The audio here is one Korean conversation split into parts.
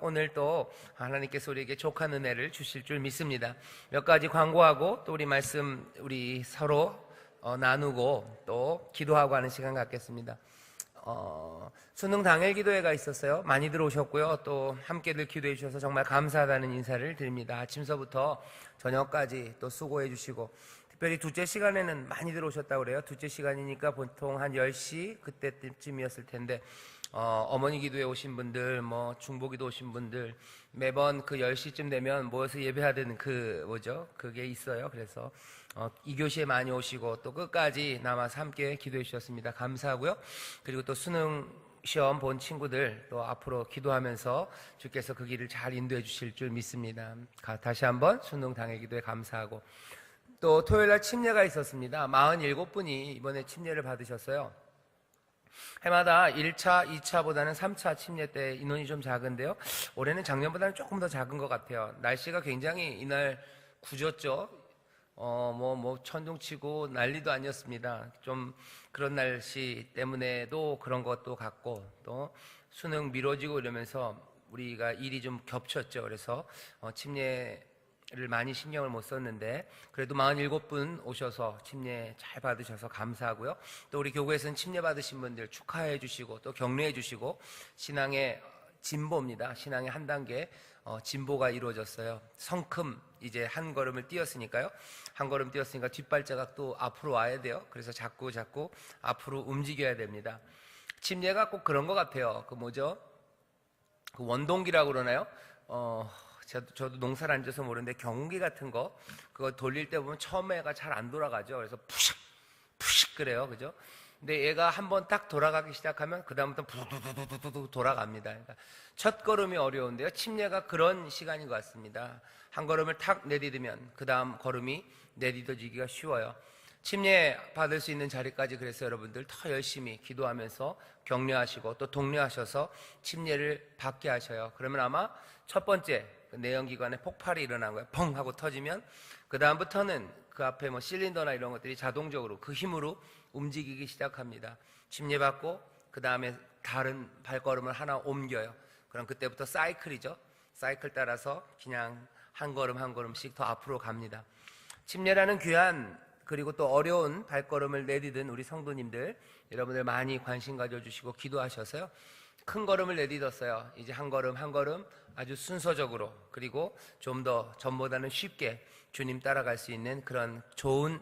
오늘 또 하나님께서 우리에게 족한 은혜를 주실 줄 믿습니다. 몇 가지 광고하고 또 우리 말씀 우리 서로 나누고 또 기도하고 하는 시간 갖겠습니다. 수능 당일 기도회가 있었어요. 많이 들어오셨고요. 또 함께들 기도해 주셔서 정말 감사하다는 인사를 드립니다. 아침서부터 저녁까지 또 수고해 주시고, 특별히 둘째 시간에는 많이 들어오셨다고 그래요. 둘째 시간이니까 보통 한 10시 그때쯤이었을 텐데 어머니 기도에 오신 분들, 중보기도 오신 분들, 매번 그 10시쯤 되면 모여서 예배하는 그게 있어요. 그래서 2교시에 많이 오시고 또 끝까지 남아서 함께 기도해 주셨습니다. 감사하고요. 그리고 또 수능 시험 본 친구들 또 앞으로 기도하면서 주께서 그 길을 잘 인도해 주실 줄 믿습니다. 다시 한번 수능 당일 기도에 감사하고, 또 토요일날 침례가 있었습니다. 47분이 이번에 침례를 받으셨어요. 해마다 1차, 2차보다는 3차 침례 때 인원이 좀 작은데요, 올해는 작년보다는 조금 더 작은 것 같아요. 날씨가 굉장히 이날 굳었죠. 천둥치고 난리도 아니었습니다. 좀 그런 날씨 때문에도 그런 것도 같고, 또 수능 미뤄지고 이러면서 우리가 일이 좀 겹쳤죠. 그래서 침례를 많이 신경을 못 썼는데, 그래도 47분 오셔서 침례 잘 받으셔서 감사하고요. 또 우리 교구에서는 침례 받으신 분들 축하해 주시고 또 격려해 주시고, 신앙의 진보입니다. 신앙의 한 단계 진보가 이루어졌어요. 성큼 이제 한 걸음을 뛰었으니까요. 한 걸음 뛰었으니까 뒷발자각 또 앞으로 와야 돼요. 그래서 자꾸 앞으로 움직여야 됩니다. 침례가 꼭 그런 것 같아요. 그 원동기라고 그러나요? 저도 농사를 안 져서 모르는데 경운기 같은 거 그거 돌릴 때 보면 처음에가 잘 안 돌아가죠. 그래서 푸식 그래요, 그죠? 근데 얘가 한번 딱 돌아가기 시작하면 그 다음부터 부두두두두두 돌아갑니다. 그러니까 첫 걸음이 어려운데요, 침례가 그런 시간인 것 같습니다. 한 걸음을 탁 내디디면 그 다음 걸음이 내디뎌지기가 쉬워요. 침례 받을 수 있는 자리까지 그래서 여러분들 더 열심히 기도하면서 격려하시고 또 독려하셔서 침례를 받게 하셔요. 그러면 아마 첫 번째 내연기관에 폭발이 일어난 거예요. 펑 하고 터지면 그 다음부터는 그 앞에 실린더나 이런 것들이 자동적으로 그 힘으로 움직이기 시작합니다. 침례 받고 그 다음에 다른 발걸음을 하나 옮겨요. 그럼 그때부터 사이클이죠. 사이클 따라서 그냥 한 걸음 한 걸음씩 더 앞으로 갑니다. 침례라는 귀한 그리고 또 어려운 발걸음을 내디딘 우리 성도님들, 여러분들 많이 관심 가져주시고 기도하셔서요, 큰 걸음을 내딛었어요. 이제 한 걸음 한 걸음 아주 순서적으로, 그리고 좀 더 전보다는 쉽게 주님 따라갈 수 있는 그런 좋은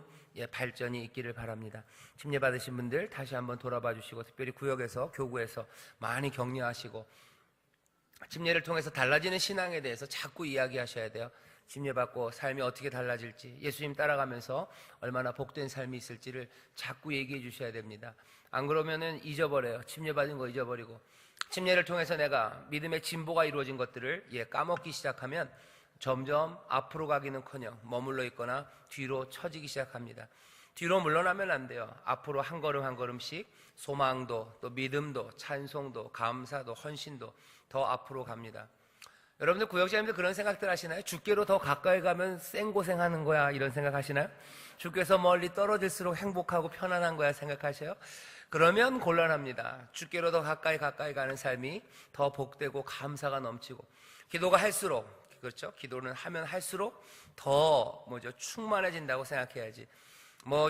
발전이 있기를 바랍니다. 침례 받으신 분들 다시 한번 돌아봐 주시고, 특별히 구역에서 교구에서 많이 격려하시고, 침례를 통해서 달라지는 신앙에 대해서 자꾸 이야기하셔야 돼요. 침례 받고 삶이 어떻게 달라질지, 예수님 따라가면서 얼마나 복된 삶이 있을지를 자꾸 얘기해 주셔야 됩니다. 안 그러면은 잊어버려요. 침례 받은 거 잊어버리고, 침례를 통해서 내가 믿음의 진보가 이루어진 것들을 까먹기 시작하면 점점 앞으로 가기는커녕 머물러 있거나 뒤로 처지기 시작합니다. 뒤로 물러나면 안 돼요. 앞으로 한 걸음 한 걸음씩 소망도 또 믿음도 찬송도 감사도 헌신도 더 앞으로 갑니다. 여러분들 구역자님들 그런 생각들 하시나요? 주께로 더 가까이 가면 생고생하는 거야, 이런 생각 하시나요? 주께서 멀리 떨어질수록 행복하고 편안한 거야 생각하셔요? 그러면 곤란합니다. 주께로 더 가까이 가는 삶이 더 복되고 감사가 넘치고, 기도가 할수록, 그렇죠? 기도는 하면 할수록 더 충만해진다고 생각해야지.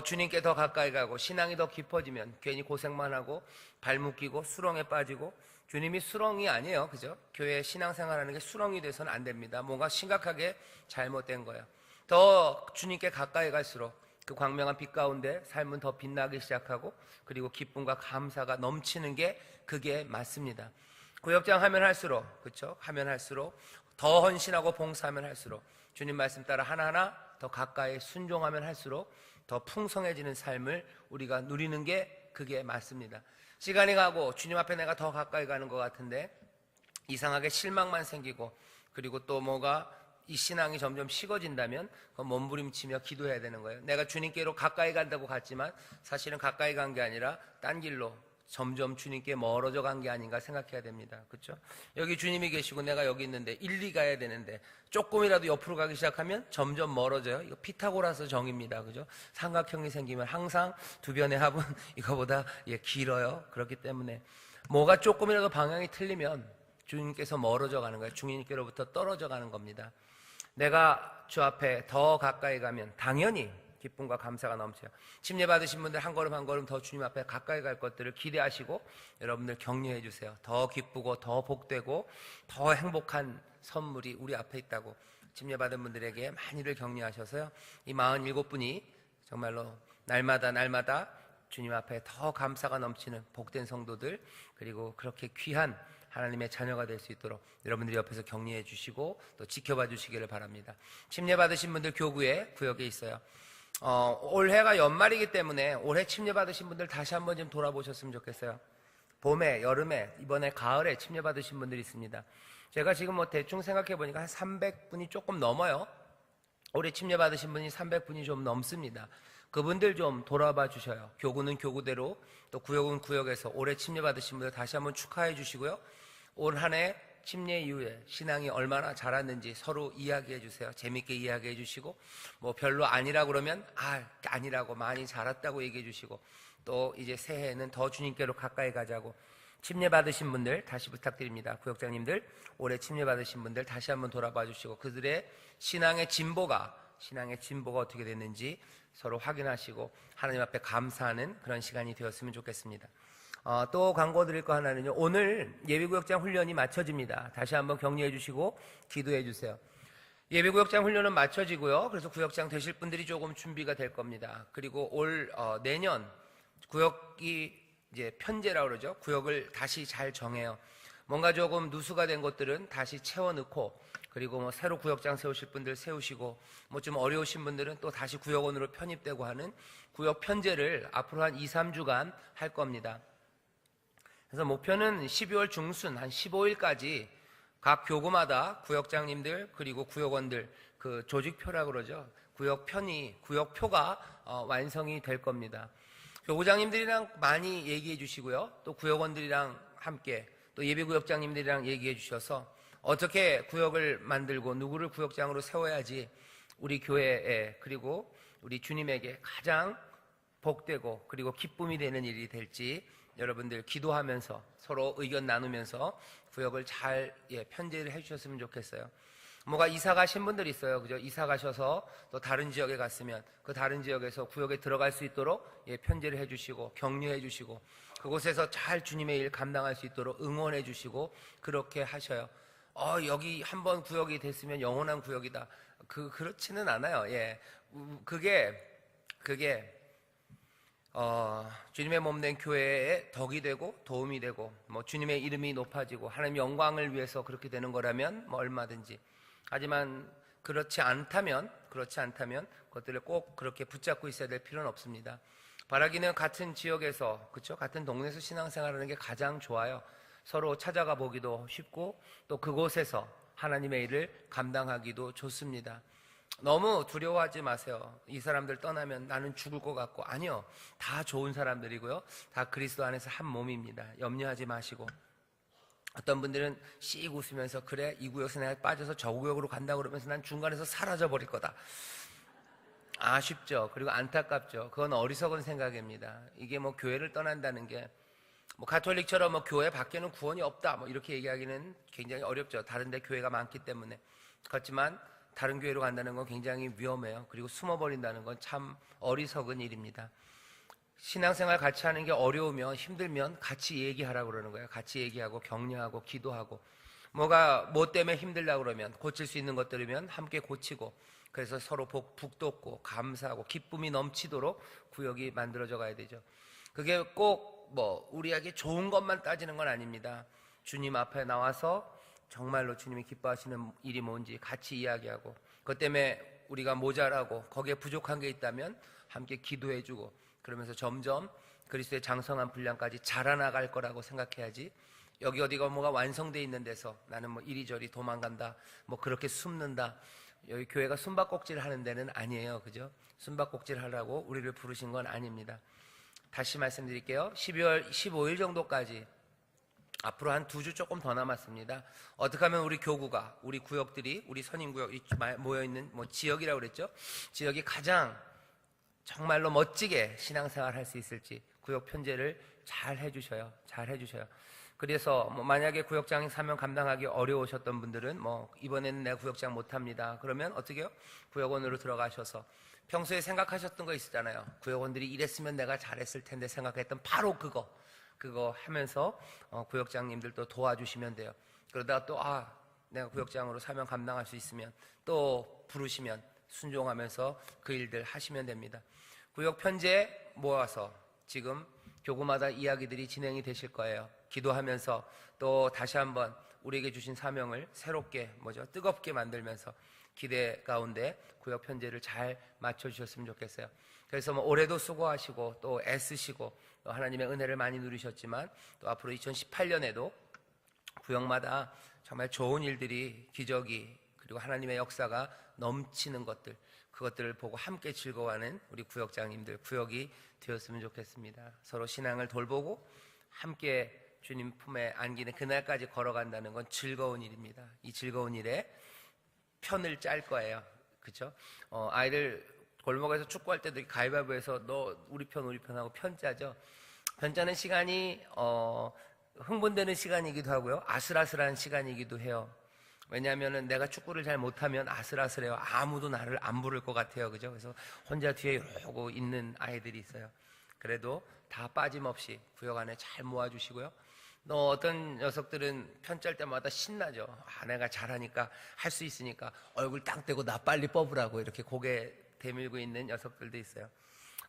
주님께 더 가까이 가고 신앙이 더 깊어지면 괜히 고생만 하고 발 묶이고 수렁에 빠지고, 주님이 수렁이 아니에요, 그죠? 교회 신앙생활하는 게 수렁이 돼서는 안 됩니다. 뭔가 심각하게 잘못된 거예요. 더 주님께 가까이 갈수록 그 광명한 빛 가운데 삶은 더 빛나기 시작하고, 그리고 기쁨과 감사가 넘치는 게 그게 맞습니다. 구역장 하면 할수록, 그렇죠? 하면 할수록 더 헌신하고 봉사하면 할수록, 주님 말씀 따라 하나하나 더 가까이 순종하면 할수록 더 풍성해지는 삶을 우리가 누리는 게 그게 맞습니다. 시간이 가고 주님 앞에 내가 더 가까이 가는 것 같은데 이상하게 실망만 생기고, 그리고 또 이 신앙이 점점 식어진다면 몸부림치며 기도해야 되는 거예요. 내가 주님께로 가까이 간다고 갔지만 사실은 가까이 간 게 아니라 딴 길로 점점 주님께 멀어져 간 게 아닌가 생각해야 됩니다. 그렇죠? 여기 주님이 계시고 내가 여기 있는데 일리 가야 되는데 조금이라도 옆으로 가기 시작하면 점점 멀어져요. 이거 피타고라스 정입니다. 그죠? 삼각형이 생기면 항상 두 변의 합은 이거보다 길어요. 그렇기 때문에 뭐가 조금이라도 방향이 틀리면 주님께서 멀어져 가는 거예요. 주님께로부터 떨어져 가는 겁니다. 내가 주 앞에 더 가까이 가면 당연히 기쁨과 감사가 넘쳐요. 침례 받으신 분들 한 걸음 한 걸음 더 주님 앞에 가까이 갈 것들을 기대하시고 여러분들 격려해 주세요. 더 기쁘고 더 복되고 더 행복한 선물이 우리 앞에 있다고 침례 받은 분들에게 많이들 격려하셔서요. 이 47분이 정말로 날마다 주님 앞에 더 감사가 넘치는 복된 성도들, 그리고 그렇게 귀한 하나님의 자녀가 될 수 있도록 여러분들이 옆에서 격려해 주시고 또 지켜봐 주시기를 바랍니다. 침례 받으신 분들 교구에 구역에 있어요. 올해가 연말이기 때문에 올해 침례 받으신 분들 다시 한번 좀 돌아보셨으면 좋겠어요. 봄에, 여름에, 이번에 가을에 침례 받으신 분들이 있습니다. 제가 지금 뭐 대충 생각해 보니까 한 300분이 조금 넘어요. 올해 침례 받으신 분이 300분이 좀 넘습니다. 그분들 좀 돌아봐 주셔요. 교구는 교구대로, 또 구역은 구역에서 올해 침례 받으신 분들 다시 한번 축하해 주시고요. 올 한 해 침례 이후에 신앙이 얼마나 자랐는지 서로 이야기해 주세요. 재밌게 이야기해 주시고, 뭐 별로 아니라 그러면 아니라고, 많이 자랐다고 얘기해 주시고, 또 이제 새해에는 더 주님께로 가까이 가자고. 침례 받으신 분들 다시 부탁드립니다. 구역장님들, 올해 침례 받으신 분들 다시 한번 돌아봐 주시고 그들의 신앙의 진보가 어떻게 됐는지 서로 확인하시고 하나님 앞에 감사하는 그런 시간이 되었으면 좋겠습니다. 또 광고 드릴 거 하나는요. 오늘 예비구역장 훈련이 마쳐집니다. 다시 한번 격려해 주시고 기도해 주세요. 예비구역장 훈련은 마쳐지고요. 그래서 구역장 되실 분들이 조금 준비가 될 겁니다. 그리고 내년 구역이 이제 편제라고 그러죠. 구역을 다시 잘 정해요. 뭔가 조금 누수가 된 것들은 다시 채워 넣고, 그리고 뭐 새로 구역장 세우실 분들 세우시고, 뭐 좀 어려우신 분들은 또 다시 구역원으로 편입되고 하는 구역 편제를 앞으로 한 2-3주간 할 겁니다. 그래서 목표는 12월 중순 한 15일까지 각 교구마다 구역장님들 그리고 구역원들 그 조직표라고 그러죠. 구역표가 완성이 될 겁니다. 교구장님들이랑 많이 얘기해 주시고요. 또 구역원들이랑 함께 또 예비구역장님들이랑 얘기해 주셔서 어떻게 구역을 만들고 누구를 구역장으로 세워야지 우리 교회에 그리고 우리 주님에게 가장 복되고 그리고 기쁨이 되는 일이 될지 여러분들 기도하면서 서로 의견 나누면서 구역을 잘 편제를 해주셨으면 좋겠어요. 뭐가 이사 가신 분들이 있어요. 그죠? 이사 가셔서 또 다른 지역에 갔으면 그 다른 지역에서 구역에 들어갈 수 있도록 편제를 해주시고 격려해 주시고 그곳에서 잘 주님의 일 감당할 수 있도록 응원해 주시고 그렇게 하셔요. 여기 한번 구역이 됐으면 영원한 구역이다. 그렇지는 않아요. 그게 주님의 몸된 교회에 덕이 되고 도움이 되고 뭐 주님의 이름이 높아지고 하나님의 영광을 위해서 그렇게 되는 거라면 뭐 얼마든지. 하지만 그렇지 않다면 그것들을 꼭 그렇게 붙잡고 있어야 될 필요는 없습니다. 바라기는 같은 지역에서, 그렇죠? 같은 동네에서 신앙생활하는 게 가장 좋아요. 서로 찾아가 보기도 쉽고 또 그곳에서 하나님의 일을 감당하기도 좋습니다. 너무 두려워하지 마세요. 이 사람들 떠나면 나는 죽을 것 같고. 아니요, 다 좋은 사람들이고요, 다 그리스도 안에서 한 몸입니다. 염려하지 마시고. 어떤 분들은 씩 웃으면서 그래, 이 구역에서 내가 빠져서 저 구역으로 간다고 그러면서 난 중간에서 사라져 버릴 거다. 아쉽죠. 그리고 안타깝죠. 그건 어리석은 생각입니다. 이게 뭐 교회를 떠난다는 게 뭐 가톨릭처럼 뭐 교회 밖에는 구원이 없다 뭐 이렇게 얘기하기는 굉장히 어렵죠. 다른 데 교회가 많기 때문에. 그렇지만 다른 교회로 간다는 건 굉장히 위험해요. 그리고 숨어버린다는 건 참 어리석은 일입니다. 신앙생활 같이 하는 게 어려우면 힘들면 같이 얘기하라고 그러는 거예요. 같이 얘기하고 격려하고 기도하고, 뭐 때문에 힘들다고 그러면 고칠 수 있는 것들이면 함께 고치고, 그래서 서로 북돋고 감사하고 기쁨이 넘치도록 구역이 만들어져 가야 되죠. 그게 꼭 뭐 우리에게 좋은 것만 따지는 건 아닙니다. 주님 앞에 나와서 정말로 주님이 기뻐하시는 일이 뭔지 같이 이야기하고, 그것 때문에 우리가 모자라고 거기에 부족한 게 있다면 함께 기도해주고, 그러면서 점점 그리스도의 장성한 분량까지 자라나갈 거라고 생각해야지, 여기 어디가 뭐가 완성되어 있는 데서 나는 뭐 이리저리 도망간다, 뭐 그렇게 숨는다. 여기 교회가 숨바꼭질 하는 데는 아니에요. 그죠? 숨바꼭질 하라고 우리를 부르신 건 아닙니다. 다시 말씀드릴게요. 12월 15일 정도까지, 앞으로 한 2주 조금 더 남았습니다. 어떻게 하면 우리 교구가, 우리 구역들이, 우리 선임구역이 모여있는 뭐 지역이라고 그랬죠? 지역이 가장 정말로 멋지게 신앙생활 할 수 있을지 구역 편제를 잘 해주셔요. 그래서 뭐 만약에 구역장 사명 감당하기 어려우셨던 분들은 뭐 이번에는 내가 구역장 못합니다. 그러면 어떻게 해요? 구역원으로 들어가셔서 평소에 생각하셨던 거 있었잖아요. 구역원들이 이랬으면 내가 잘했을 텐데 생각했던 바로 그거 하면서 구역장님들도 도와주시면 돼요. 그러다가 또 내가 구역장으로 사명 감당할 수 있으면 또 부르시면 순종하면서 그 일들 하시면 됩니다. 구역 편제 모아서 지금 교구마다 이야기들이 진행이 되실 거예요. 기도하면서 또 다시 한번 우리에게 주신 사명을 새롭게 뜨겁게 만들면서 기대 가운데 구역 편제를 잘 맞춰주셨으면 좋겠어요. 그래서 올해도 수고하시고 또 애쓰시고 또 하나님의 은혜를 많이 누리셨지만 또 앞으로 2018년에도 구역마다 정말 좋은 일들이, 기적이, 그리고 하나님의 역사가 넘치는 것들, 그것들을 보고 함께 즐거워하는 우리 구역장님들, 구역이 되었으면 좋겠습니다. 서로 신앙을 돌보고 함께 주님 품에 안기는 그날까지 걸어간다는 건 즐거운 일입니다. 이 즐거운 일에 편을 짤 거예요. 그렇죠? 아이들 골목에서 축구할 때도 가위바위보해서 너 우리 편 하고 편 짜죠. 편 짜는 시간이 흥분되는 시간이기도 하고요, 아슬아슬한 시간이기도 해요. 왜냐하면 내가 축구를 잘 못하면 아슬아슬해요. 아무도 나를 안 부를 것 같아요. 그죠? 그래서 혼자 뒤에 이러고 있는 아이들이 있어요. 그래도 다 빠짐없이 구역 안에 잘 모아주시고요. 또 어떤 녀석들은 편 짤 때마다 신나죠. 내가 잘하니까, 할 수 있으니까 얼굴 딱 대고 나 빨리 뽑으라고 이렇게 고개 대밀고 있는 녀석들도 있어요.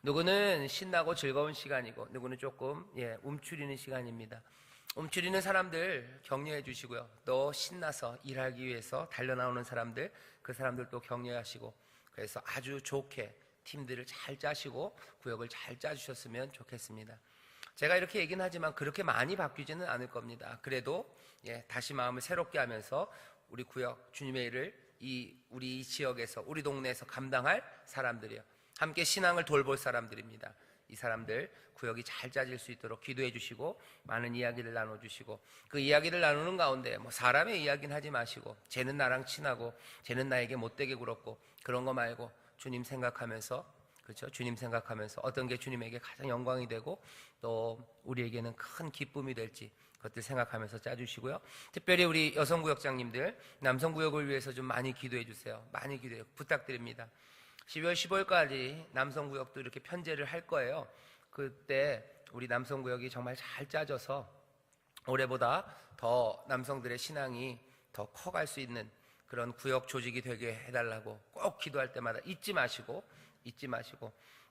누구는 신나고 즐거운 시간이고 누구는 조금 움츠리는 시간입니다. 움츠리는 사람들 격려해 주시고요. 또 신나서 일하기 위해서 달려나오는 사람들, 그 사람들도 격려하시고, 그래서 아주 좋게 팀들을 잘 짜시고 구역을 잘 짜주셨으면 좋겠습니다. 제가 이렇게 얘기는 하지만 그렇게 많이 바뀌지는 않을 겁니다. 그래도 다시 마음을 새롭게 하면서 우리 구역 주님의 일을 우리 지역에서, 우리 동네에서 감당할 사람들이요, 함께 신앙을 돌볼 사람들입니다. 이 사람들 구역이 잘 짜질 수 있도록 기도해 주시고 많은 이야기를 나눠주시고, 그 이야기를 나누는 가운데 사람의 이야기는 하지 마시고, 쟤는 나랑 친하고 쟤는 나에게 못되게 굴었고 그런 거 말고 주님 생각하면서, 그렇죠? 주님 생각하면서 어떤 게 주님에게 가장 영광이 되고 또 우리에게는 큰 기쁨이 될지 그것들 생각하면서 짜주시고요. 특별히 우리 여성구역장님들, 남성구역을 위해서 좀 많이 기도해 주세요. 많이 기도해 부탁드립니다. 12월 15일까지 남성구역도 이렇게 편제를 할 거예요. 그때 우리 남성구역이 정말 잘 짜져서 올해보다 더 남성들의 신앙이 더 커갈 수 있는 그런 구역 조직이 되게 해달라고 꼭 기도할 때마다 잊지 마시고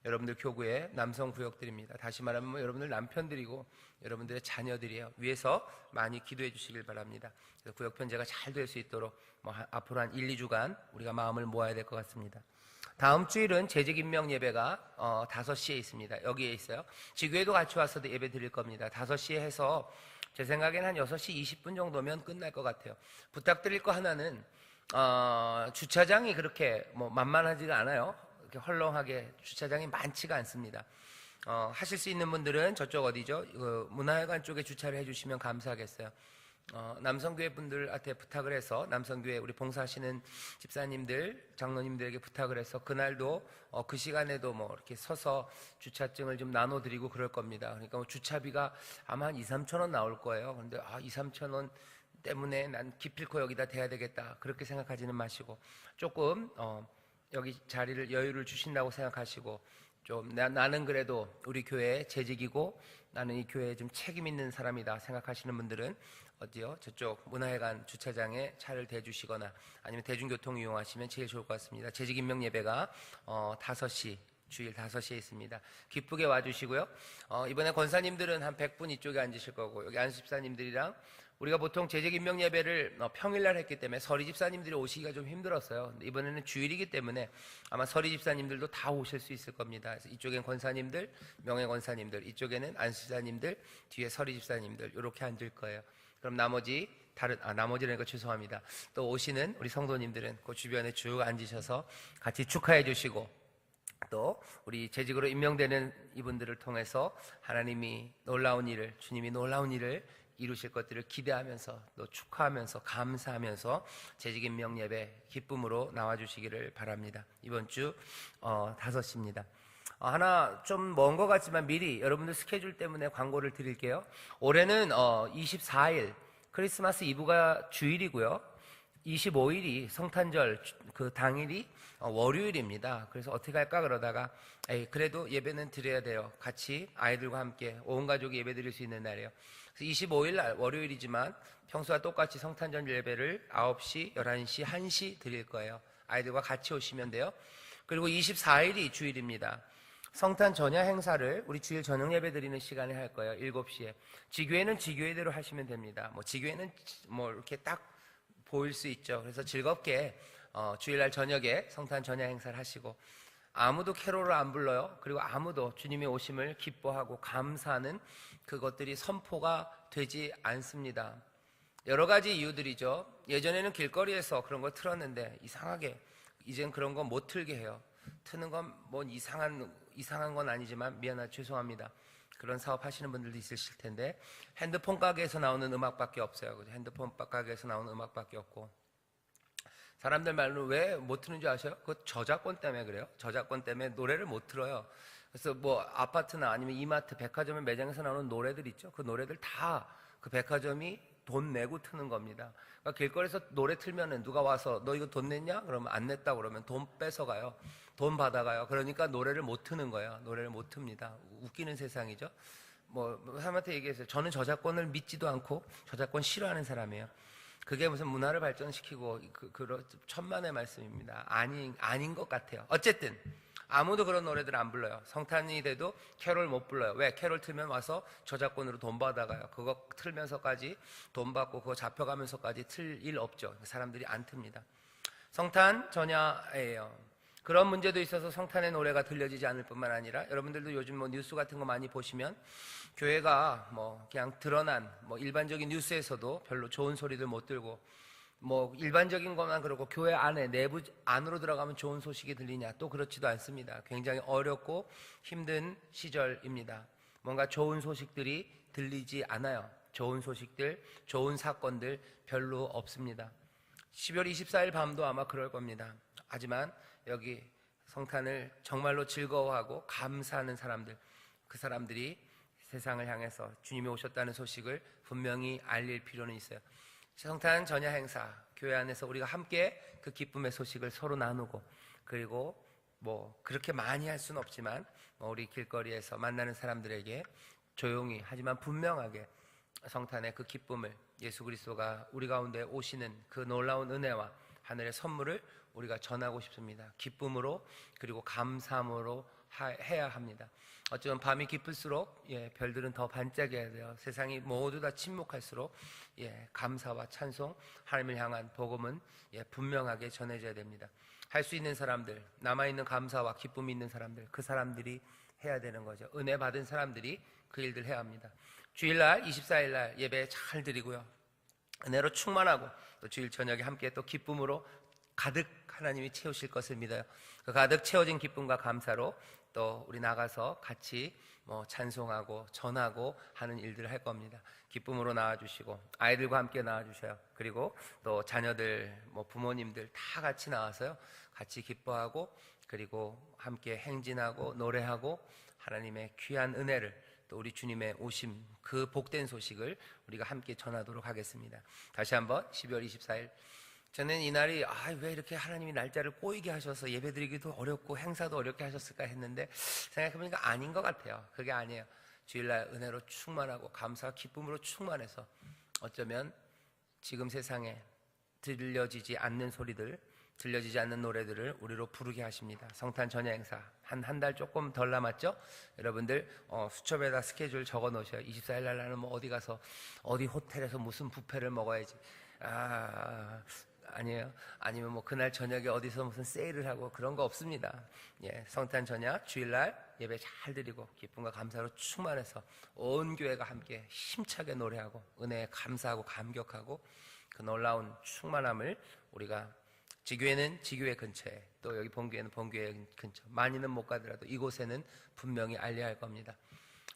여러분들 교구의 남성 구역들입니다. 다시 말하면 여러분들 남편들이고 여러분들의 자녀들이에요. 위해서 많이 기도해 주시길 바랍니다. 그래서 구역 편제가 잘 될 수 있도록 앞으로 한 1, 2주간 우리가 마음을 모아야 될 것 같습니다. 다음 주일은 재직 임명 예배가 5시에 있습니다. 여기에 있어요. 지교회도 같이 와서도 예배 드릴 겁니다. 5시에 해서 제 생각에는 한 6시 20분 정도면 끝날 것 같아요. 부탁드릴 거 하나는 주차장이 그렇게 만만하지가 않아요. 이렇게 헐렁하게 주차장이 많지가 않습니다. 하실 수 있는 분들은 저쪽 어디죠? 문화회관 쪽에 주차를 해주시면 감사하겠어요. 남성교회 분들한테 부탁을 해서, 남성교회 우리 봉사하시는 집사님들, 장로님들에게 부탁을 해서 그날도 그 시간에도 이렇게 서서 주차증을 좀 나눠드리고 그럴 겁니다. 그러니까 주차비가 아마 한 2, 3천 원 나올 거예요. 그런데 2, 3천 원 때문에 난 기필코 여기다 대야 되겠다 그렇게 생각하지는 마시고, 조금 여기 자리를 여유를 주신다고 생각하시고, 좀 나는 그래도 우리 교회의 재직이고 나는 이 교회에 좀 책임 있는 사람이다 생각하시는 분들은 어디요? 저쪽 문화회관 주차장에 차를 대주시거나 아니면 대중교통 이용하시면 제일 좋을 것 같습니다. 재직 임명 예배가 5시, 주일 5시에 있습니다. 기쁘게 와주시고요. 이번에 권사님들은 한 100분 이쪽에 앉으실 거고, 여기 안수집사님들이랑 우리가 보통 재직 임명 예배를 평일날 했기 때문에 서리 집사님들이 오시기가 좀 힘들었어요. 근데 이번에는 주일이기 때문에 아마 서리 집사님들도 다 오실 수 있을 겁니다. 그래서 이쪽엔 권사님들, 명예 권사님들, 이쪽에는 안수집사님들, 뒤에 서리 집사님들 이렇게 앉을 거예요. 그럼 나머지라니까 죄송합니다. 또 오시는 우리 성도님들은 그 주변에 쭉 앉으셔서 같이 축하해 주시고, 또 우리 재직으로 임명되는 이분들을 통해서 하나님이 놀라운 일을, 주님이 놀라운 일을 이루실 것들을 기대하면서 또 축하하면서 감사하면서 재직 임명 예배 기쁨으로 나와주시기를 바랍니다. 이번 주 5시입니다. 하나 좀 먼 것 같지만 미리 여러분들 스케줄 때문에 광고를 드릴게요. 올해는 24일 크리스마스 이브가 주일이고요. 25일이 성탄절 그 당일이 월요일입니다. 그래서 어떻게 할까 그러다가 그래도 예배는 드려야 돼요. 같이 아이들과 함께 온 가족이 예배 드릴 수 있는 날이에요. 그래서 25일 날 월요일이지만 평소와 똑같이 성탄절 예배를 9시, 11시, 1시 드릴 거예요. 아이들과 같이 오시면 돼요. 그리고 24일이 주일입니다. 성탄 전야 행사를 우리 주일 저녁 예배 드리는 시간에 할 거예요. 7시에. 지교회는 지교회대로 하시면 됩니다. 지교회는 이렇게 딱 보일 수 있죠. 그래서 즐겁게 주일날 저녁에 성탄 전야 행사를 하시고, 아무도 캐롤을 안 불러요. 그리고 아무도 주님의 오심을 기뻐하고 감사하는 그것들이 선포가 되지 않습니다. 여러 가지 이유들이죠. 예전에는 길거리에서 그런 거 틀었는데 이상하게 이젠 그런 거 못 틀게 해요. 트는 건 이상한 건 아니지만 죄송합니다. 그런 사업 하시는 분들도 있으실 텐데 핸드폰 가게에서 나오는 음악밖에 없어요. 핸드폰 가게에서 나오는 음악밖에 없고, 사람들 말로 왜 못 트는 줄 아셔요? 그거 저작권 때문에 그래요. 저작권 때문에 노래를 못 틀어요. 그래서 아파트나 아니면 이마트, 백화점 매장에서 나오는 노래들 있죠. 그 노래들 다 그 백화점이 돈 내고 트는 겁니다. 그러니까 길거리에서 노래 틀면은 누가 와서 너 이거 돈 냈냐? 그러면 안 냈다고 그러면 돈 뺏어가요. 돈 받아가요. 그러니까 노래를 못 트는 거예요. 노래를 못 틉니다. 웃기는 세상이죠. 사람한테 얘기했어요. 저는 저작권을 믿지도 않고 저작권 싫어하는 사람이에요. 그게 무슨 문화를 발전시키고 천만의 말씀입니다. 아닌 것 같아요. 어쨌든 아무도 그런 노래들 안 불러요. 성탄이 돼도 캐롤 못 불러요. 왜? 캐롤 틀면 와서 저작권으로 돈 받아가요. 그거 틀면서까지 돈 받고 그거 잡혀가면서까지 틀 일 없죠. 사람들이 안 틉니다. 성탄 전야예요. 그런 문제도 있어서 성탄의 노래가 들려지지 않을 뿐만 아니라, 여러분들도 요즘 뉴스 같은 거 많이 보시면 교회가 그냥 드러난 일반적인 뉴스에서도 별로 좋은 소리들 못 들고, 일반적인 것만 그렇고 교회 안에 내부 안으로 들어가면 좋은 소식이 들리냐? 또 그렇지도 않습니다. 굉장히 어렵고 힘든 시절입니다. 뭔가 좋은 소식들이 들리지 않아요. 좋은 소식들, 좋은 사건들 별로 없습니다. 12월 24일 밤도 아마 그럴 겁니다. 하지만 여기 성탄을 정말로 즐거워하고 감사하는 사람들, 그 사람들이 세상을 향해서 주님이 오셨다는 소식을 분명히 알릴 필요는 있어요. 성탄 전야 행사, 교회 안에서 우리가 함께 그 기쁨의 소식을 서로 나누고, 그리고 그렇게 많이 할 수는 없지만 우리 길거리에서 만나는 사람들에게 조용히 하지만 분명하게 성탄의 그 기쁨을, 예수 그리스도가 우리 가운데 오시는 그 놀라운 은혜와 하늘의 선물을 우리가 전하고 싶습니다. 기쁨으로, 그리고 감사함으로 해야 합니다. 어쩌면 밤이 깊을수록 별들은 더 반짝여야 돼요. 세상이 모두 다 침묵할수록 감사와 찬송, 하나님을 향한 복음은 분명하게 전해져야 됩니다. 할 수 있는 사람들, 남아있는 감사와 기쁨이 있는 사람들, 그 사람들이 해야 되는 거죠. 은혜 받은 사람들이 그 일들 해야 합니다. 주일날 24일날 예배 잘 드리고요, 은혜로 충만하고 또 주일 저녁에 함께 또 기쁨으로 가득 하나님이 채우실 것을 믿어요. 그 가득 채워진 기쁨과 감사로 또 우리 나가서 같이 찬송하고 전하고 하는 일들을 할 겁니다. 기쁨으로 나와주시고 아이들과 함께 나와주셔요. 그리고 또 자녀들, 부모님들 다 같이 나와서요, 같이 기뻐하고, 그리고 함께 행진하고 노래하고 하나님의 귀한 은혜를, 또 우리 주님의 오심, 그 복된 소식을 우리가 함께 전하도록 하겠습니다. 다시 한번 12월 24일, 저는 이날이 왜 이렇게 하나님이 날짜를 꼬이게 하셔서 예배드리기도 어렵고 행사도 어렵게 하셨을까 했는데, 생각해보니까 아닌 것 같아요. 그게 아니에요. 주일날 은혜로 충만하고 감사와 기쁨으로 충만해서 어쩌면 지금 세상에 들려지지 않는 소리들, 들려지지 않는 노래들을 우리로 부르게 하십니다. 성탄 전야 행사 한 달 조금 덜 남았죠? 여러분들 수첩에다 스케줄 적어 놓으셔요. 24일 날 나는 어디 가서 어디 호텔에서 무슨 뷔페를 먹어야지. 아니에요. 아니면 그날 저녁에 어디서 무슨 세일을 하고 그런 거 없습니다. 성탄 전야 주일날 예배 잘 드리고 기쁨과 감사로 충만해서 온 교회가 함께 힘차게 노래하고 은혜에 감사하고 감격하고 그 놀라운 충만함을 우리가, 지교회는 지교회 근처에, 또 여기 본교회는 본교회 근처, 많이는 못 가더라도 이곳에는 분명히 알려야 할 겁니다.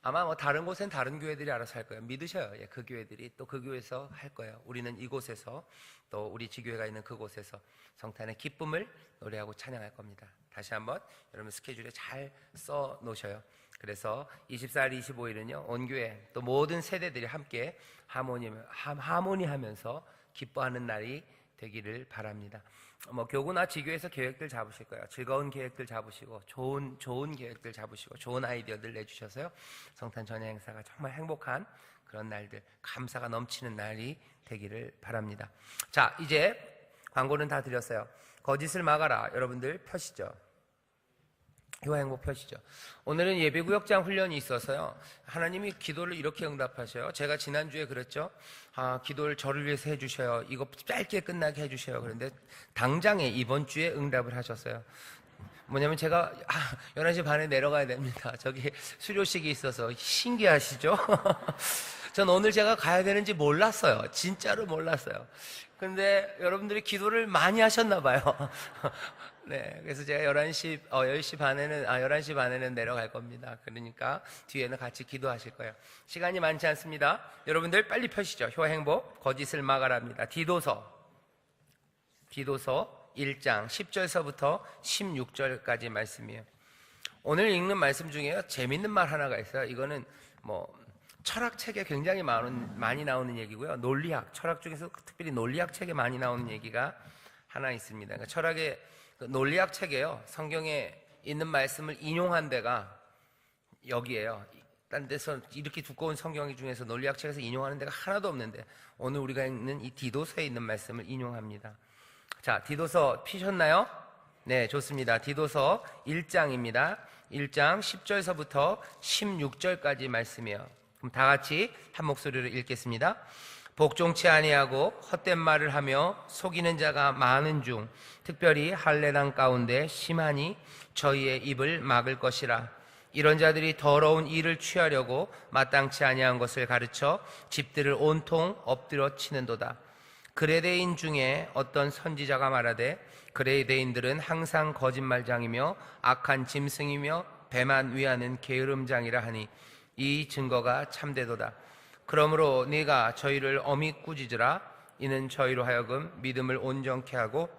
아마 뭐 다른 곳엔 다른 교회들이 알아서 할 거예요. 믿으셔요. 예, 그 교회들이 또 그 교회에서 할 거예요. 우리는 이곳에서 또 우리 지교회가 있는 그곳에서 성탄의 기쁨을 노래하고 찬양할 겁니다. 다시 한번 여러분 스케줄에 잘 써 놓으셔요. 그래서 24일, 25일은요 온 교회 또 모든 세대들이 함께 하모니하면서 기뻐하는 날이 되기를 바랍니다. 뭐 교구나 지교에서 계획들 잡으실 거예요. 즐거운 계획들 잡으시고 좋은 계획들 잡으시고 좋은 아이디어들 내주셔서요 성탄 전야 행사가 정말 행복한 그런 날들, 감사가 넘치는 날이 되기를 바랍니다. 자, 이제 광고는 다 드렸어요. 거짓을 막아라. 여러분들 펴시죠. 교화행복 펴시죠. 오늘은 예배구역장 훈련이 있어서요 하나님이 기도를 이렇게 응답하셔요. 제가 지난주에 그랬죠. 기도를 저를 위해서 해주셔요. 이거 짧게 끝나게 해주셔요. 그런데 당장에 이번 주에 응답을 하셨어요. 뭐냐면 제가 11시 반에 내려가야 됩니다. 저기 수료식이 있어서. 신기하시죠? 전 오늘 제가 가야 되는지 몰랐어요. 진짜로 몰랐어요. 근데 여러분들이 기도를 많이 하셨나 봐요. 네, 그래서 제가 11시 반에는 내려갈 겁니다. 그러니까 뒤에는 같이 기도하실 거예요. 시간이 많지 않습니다. 여러분들 빨리 펴시죠. 효행복, 거짓을 막아랍니다. 디도서 1장 10절서부터 16절까지 말씀이에요. 오늘 읽는 말씀 중에 재밌는 말 하나가 있어요. 이거는 철학책에 굉장히 많이 나오는 얘기고요. 논리학, 철학 중에서 특별히 논리학 책에 많이 나오는 얘기가 하나 있습니다. 그러니까 철학의 논리학 책에요. 성경에 있는 말씀을 인용한 데가 여기에요. 딴 데서 이렇게 두꺼운 성경 중에서 논리학 책에서 인용하는 데가 하나도 없는데 오늘 우리가 읽는 이 디도서에 있는 말씀을 인용합니다. 자, 디도서 피셨나요? 네, 좋습니다. 디도서 1장입니다. 1장 10절서부터 16절까지 말씀이에요. 그럼 다 같이 한 목소리로 읽겠습니다. 복종치 아니하고 헛된 말을 하며 속이는 자가 많은 중 특별히 할례당 가운데 심하니 저희의 입을 막을 것이라. 이런 자들이 더러운 일을 취하려고 마땅치 아니한 것을 가르쳐 집들을 온통 엎드려 치는도다. 그레데인 중에 어떤 선지자가 말하되 그레데인들은 항상 거짓말장이며 악한 짐승이며 배만 위하는 게으름장이라 하니 이 증거가 참되도다. 그러므로 네가 저희를 엄히 꾸짖으라. 이는 저희로 하여금 믿음을 온전케 하고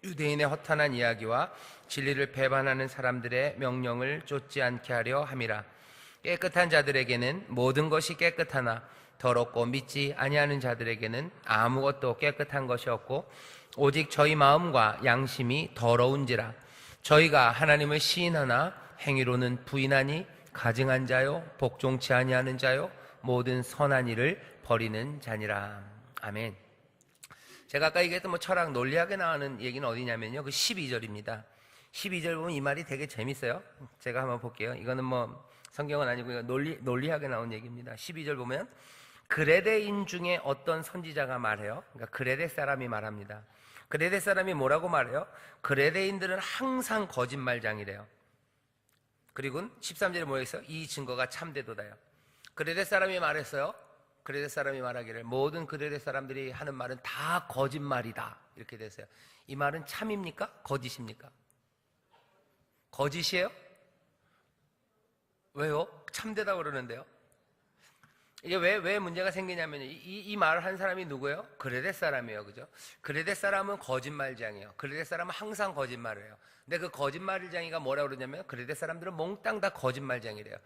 유대인의 허탄한 이야기와 진리를 배반하는 사람들의 명령을 쫓지 않게 하려 함이라. 깨끗한 자들에게는 모든 것이 깨끗하나 더럽고 믿지 아니하는 자들에게는 아무것도 깨끗한 것이 없고 오직 저희 마음과 양심이 더러운지라. 저희가 하나님을 시인하나 행위로는 부인하니 가증한 자요 복종치 아니하는 자요 모든 선한 일을 버리는 자니라. 아멘. 제가 아까 얘기했던 철학 논리학에 나오는 얘기는 어디냐면요, 그 12절입니다. 12절 보면 이 말이 되게 재밌어요. 제가 한번 볼게요. 이거는 성경은 아니고 논리학에 나온 얘기입니다. 12절 보면 그레데인 중에 어떤 선지자가 말해요. 그러니까 그레데 사람이 말합니다. 그레데 사람이 뭐라고 말해요? 그레데인들은 항상 거짓말장이래요. 그리고 13절에 뭐에 있어요? 이 증거가 참되도다요. 그레데 사람이 말했어요. 그레데 사람이 말하기를 모든 그레데 사람들이 하는 말은 다 거짓말이다. 이렇게 됐어요. 이 말은 참입니까? 거짓입니까? 거짓이에요? 왜요? 참되다고 그러는데요. 이게 왜 문제가 생기냐면 이 말을 한 사람이 누구예요? 그레데 사람이에요. 그죠? 그레데 사람은 거짓말장이에요. 그레데 사람은 항상 거짓말을 해요. 근데 그 거짓말장이가 뭐라고 그러냐면 그레데 사람들은 몽땅 다 거짓말장이래요.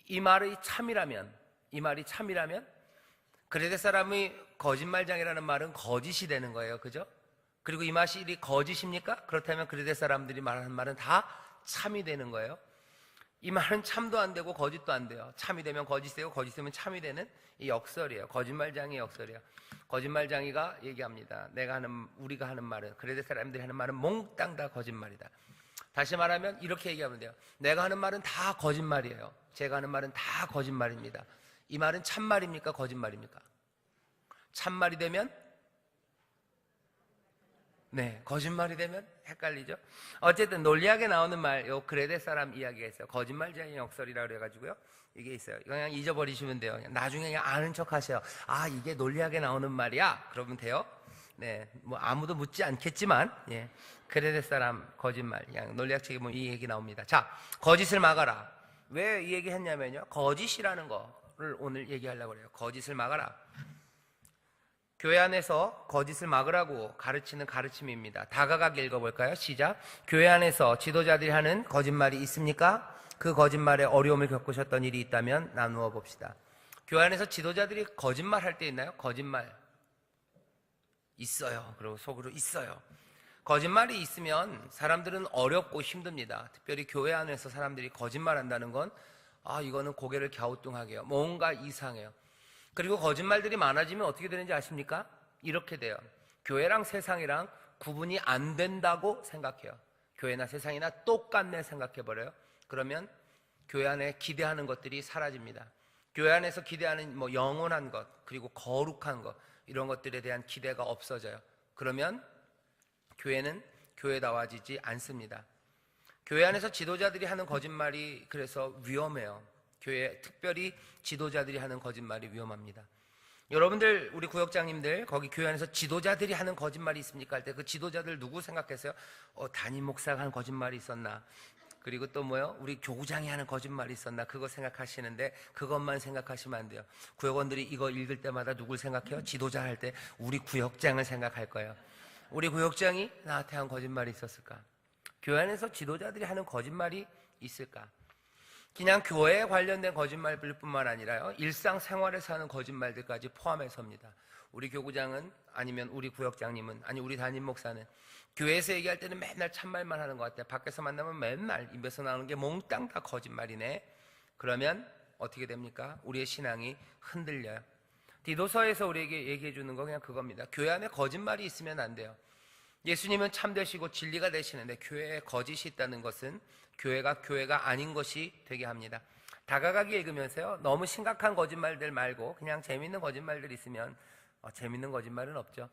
이 말이 참이라면 그레데 사람이 거짓말장이라는 말은 거짓이 되는 거예요. 그죠? 그리고 이 말이 거짓입니까? 그렇다면 그레데 사람들이 말하는 말은 다 참이 되는 거예요. 이 말은 참도 안 되고 거짓도 안 돼요. 참이 되면 거짓이 되고 거짓이 되면 참이 되는 이 역설이에요. 거짓말장이의 역설이에요. 거짓말장이가 얘기합니다. 우리가 하는 말은, 그레데 사람들이 하는 말은 몽땅 다 거짓말이다. 다시 말하면 이렇게 얘기하면 돼요. 내가 하는 말은 다 거짓말이에요. 제가 하는 말은 다 거짓말입니다. 이 말은 참말입니까? 거짓말입니까? 참말이 되면 네, 거짓말이 되면 헷갈리죠. 어쨌든 논리학에 나오는 말, 요 그레데 사람 이야기가 있어요. 거짓말장의 역설이라고 그래가지고요. 이게 있어요. 이거 그냥 잊어버리시면 돼요. 나중에 그냥 아는 척 하세요. 이게 논리학에 나오는 말이야. 그러면 돼요. 네, 아무도 묻지 않겠지만, 그레데 사람 거짓말. 그냥 논리학 책에 보면 이 얘기 나옵니다. 자, 거짓을 막아라. 왜 이 얘기 했냐면요, 거짓이라는 거를 오늘 얘기하려고 그래요. 거짓을 막아라. 교회 안에서 거짓을 막으라고 가르치는 가르침입니다. 다가가게 읽어볼까요? 시작. 교회 안에서 지도자들이 하는 거짓말이 있습니까? 그 거짓말에 어려움을 겪으셨던 일이 있다면 나누어 봅시다. 교회 안에서 지도자들이 거짓말 할 때 있나요? 거짓말 있어요. 그리고 속으로 있어요. 거짓말이 있으면 사람들은 어렵고 힘듭니다. 특별히 교회 안에서 사람들이 거짓말한다는 건 이거는 고개를 갸우뚱하게 해요. 뭔가 이상해요. 그리고 거짓말들이 많아지면 어떻게 되는지 아십니까? 이렇게 돼요. 교회랑 세상이랑 구분이 안 된다고 생각해요. 교회나 세상이나 똑같네 생각해버려요. 그러면 교회 안에 기대하는 것들이 사라집니다. 교회 안에서 기대하는 영원한 것, 그리고 거룩한 것, 이런 것들에 대한 기대가 없어져요. 그러면 교회는 교회다워지지 않습니다. 교회 안에서 지도자들이 하는 거짓말이 그래서 위험해요. 교회, 특별히 지도자들이 하는 거짓말이 위험합니다. 여러분들, 우리 구역장님들, 거기 교회 안에서 지도자들이 하는 거짓말이 있습니까? 할 때 그 지도자들 누구 생각했어요? 담임 목사가 하는 거짓말이 있었나? 그리고 또 우리 교구장이 하는 거짓말이 있었나? 그거 생각하시는데 그것만 생각하시면 안 돼요. 구역원들이 이거 읽을 때마다 누굴 생각해요? 지도자 할 때 우리 구역장을 생각할 거예요. 우리 구역장이 나한테 한 거짓말이 있었을까? 교회 안에서 지도자들이 하는 거짓말이 있을까? 그냥 교회에 관련된 거짓말일 뿐만 아니라요, 일상생활에서 하는 거짓말들까지 포함해서입니다. 우리 교구장은, 아니면 우리 구역장님은, 아니 우리 담임 목사는 교회에서 얘기할 때는 맨날 참말만 하는 것 같아요. 밖에서 만나면 맨날 입에서 나오는 게 몽땅 다 거짓말이네. 그러면 어떻게 됩니까? 우리의 신앙이 흔들려요. 디도서에서 우리에게 얘기해 주는 거 그냥 그겁니다. 교회 안에 거짓말이 있으면 안 돼요. 예수님은 참되시고 진리가 되시는데 교회에 거짓이 있다는 것은 교회가 아닌 것이 되게 합니다. 다가가기 읽으면서요, 너무 심각한 거짓말들 말고 그냥 재밌는 거짓말들 있으면, 재밌는 거짓말은 없죠.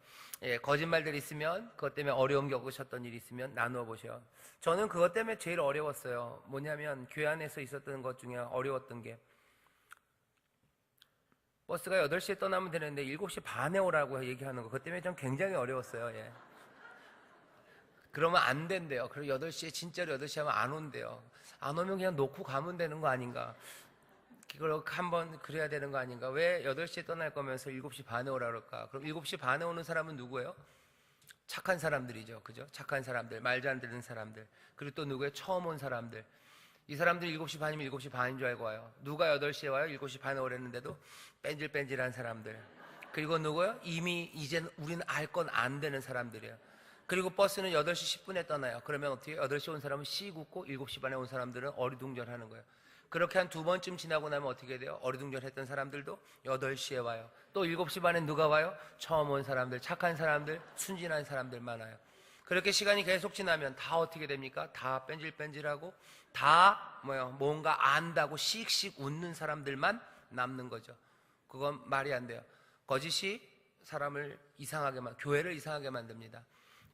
거짓말들 있으면, 그것 때문에 어려움 겪으셨던 일이 있으면 나누어 보세요. 저는 그것 때문에 제일 어려웠어요. 뭐냐면 교회 안에서 있었던 것 중에 어려웠던 게, 버스가 8시에 떠나면 되는데 7시 반에 오라고 얘기하는 거, 그것 때문에 좀 굉장히 어려웠어요. 그러면 안 된대요. 그리고 8시에, 진짜로 8시 하면 안 온대요. 안 오면 그냥 놓고 가면 되는 거 아닌가? 그걸 한번 그래야 되는 거 아닌가? 왜 8시에 떠날 거면서 7시 반에 오라 그럴까? 그럼 7시 반에 오는 사람은 누구예요? 착한 사람들이죠. 그죠? 착한 사람들, 말 잘 듣는 사람들. 그리고 또 누구예요? 처음 온 사람들. 이 사람들 7시 반이면 7시 반인 줄 알고 와요. 누가 8시에 와요? 7시 반에 오랬는데도 뺀질뺀질한 사람들. 그리고 누구예요? 이미 이젠 우리는 알 건 안 되는 사람들이에요. 그리고 버스는 8시 10분에 떠나요. 그러면 어떻게 해요? 8시에 온 사람은 씩 웃고 7시 반에 온 사람들은 어리둥절하는 거예요. 그렇게 한 2번쯤 지나고 나면 어떻게 돼요? 어리둥절했던 사람들도 8시에 와요. 또 7시 반에 누가 와요? 처음 온 사람들, 착한 사람들, 순진한 사람들만 와요. 그렇게 시간이 계속 지나면 다 어떻게 됩니까? 다 뺀질뺀질하고 다 뭔가 안다고 씩씩 웃는 사람들만 남는 거죠. 그건 말이 안 돼요. 거짓이 사람을 교회를 이상하게 만듭니다.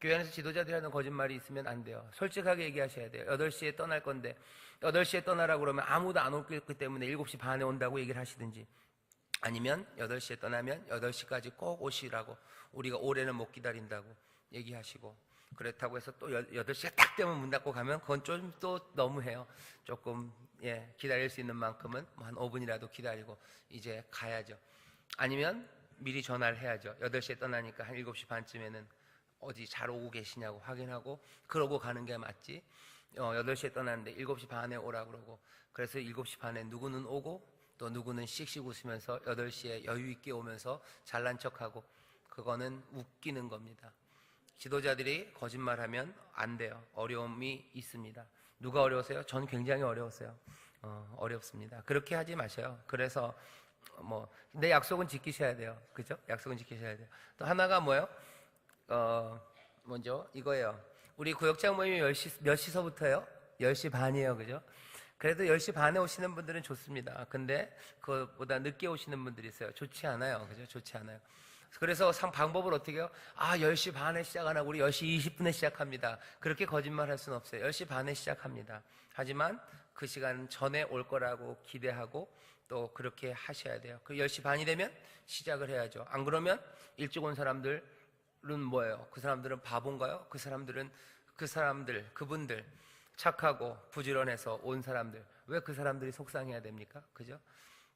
교회 안에서 지도자들이 하는 거짓말이 있으면 안 돼요. 솔직하게 얘기하셔야 돼요. 8시에 떠날 건데 8시에 떠나라고 그러면 아무도 안 올 거기 때문에 7시 반에 온다고 얘기를 하시든지, 아니면 8시에 떠나면 8시까지 꼭 오시라고, 우리가 올해는 못 기다린다고 얘기하시고, 그렇다고 해서 또 8시가 딱 되면 문 닫고 가면 그건 좀 또 너무해요. 조금 기다릴 수 있는 만큼은 한 5분이라도 기다리고 이제 가야죠. 아니면 미리 전화를 해야죠. 8시에 떠나니까 한 7시 반쯤에는 어디 잘 오고 계시냐고 확인하고 그러고 가는 게 맞지. 8시에 떠났는데 7시 반에 오라 그러고, 그래서 7시 반에 누구는 오고 또 누구는 씩씩 웃으면서 8시에 여유 있게 오면서 잘난 척하고, 그거는 웃기는 겁니다. 지도자들이 거짓말하면 안 돼요. 어려움이 있습니다. 누가 어려우세요? 전 굉장히 어려웠어요. 어렵습니다. 그렇게 하지 마셔요. 그래서 내 약속은 지키셔야 돼요. 그죠? 약속은 지키셔야 돼요. 또 하나가 뭐예요? 먼저 이거예요. 우리 구역장 모임이 몇 시서부터요? 10시 반이에요. 그죠? 그래도 10시 반에 오시는 분들은 좋습니다. 근데 그것보다 늦게 오시는 분들이 있어요. 좋지 않아요. 그죠? 좋지 않아요. 그래서 방법을 어떻게 해요? 10시 반에 시작 안 하고 우리 10시 20분에 시작합니다. 그렇게 거짓말 할 수는 없어요. 10시 반에 시작합니다. 하지만 그 시간 전에 올 거라고 기대하고 또 그렇게 하셔야 돼요. 그 10시 반이 되면 시작을 해야죠. 안 그러면 일찍 온 사람들은 뭐예요? 그 사람들은 바본가요? 그분들 착하고 부지런해서 온 사람들, 왜 그 사람들이 속상해야 됩니까? 그죠?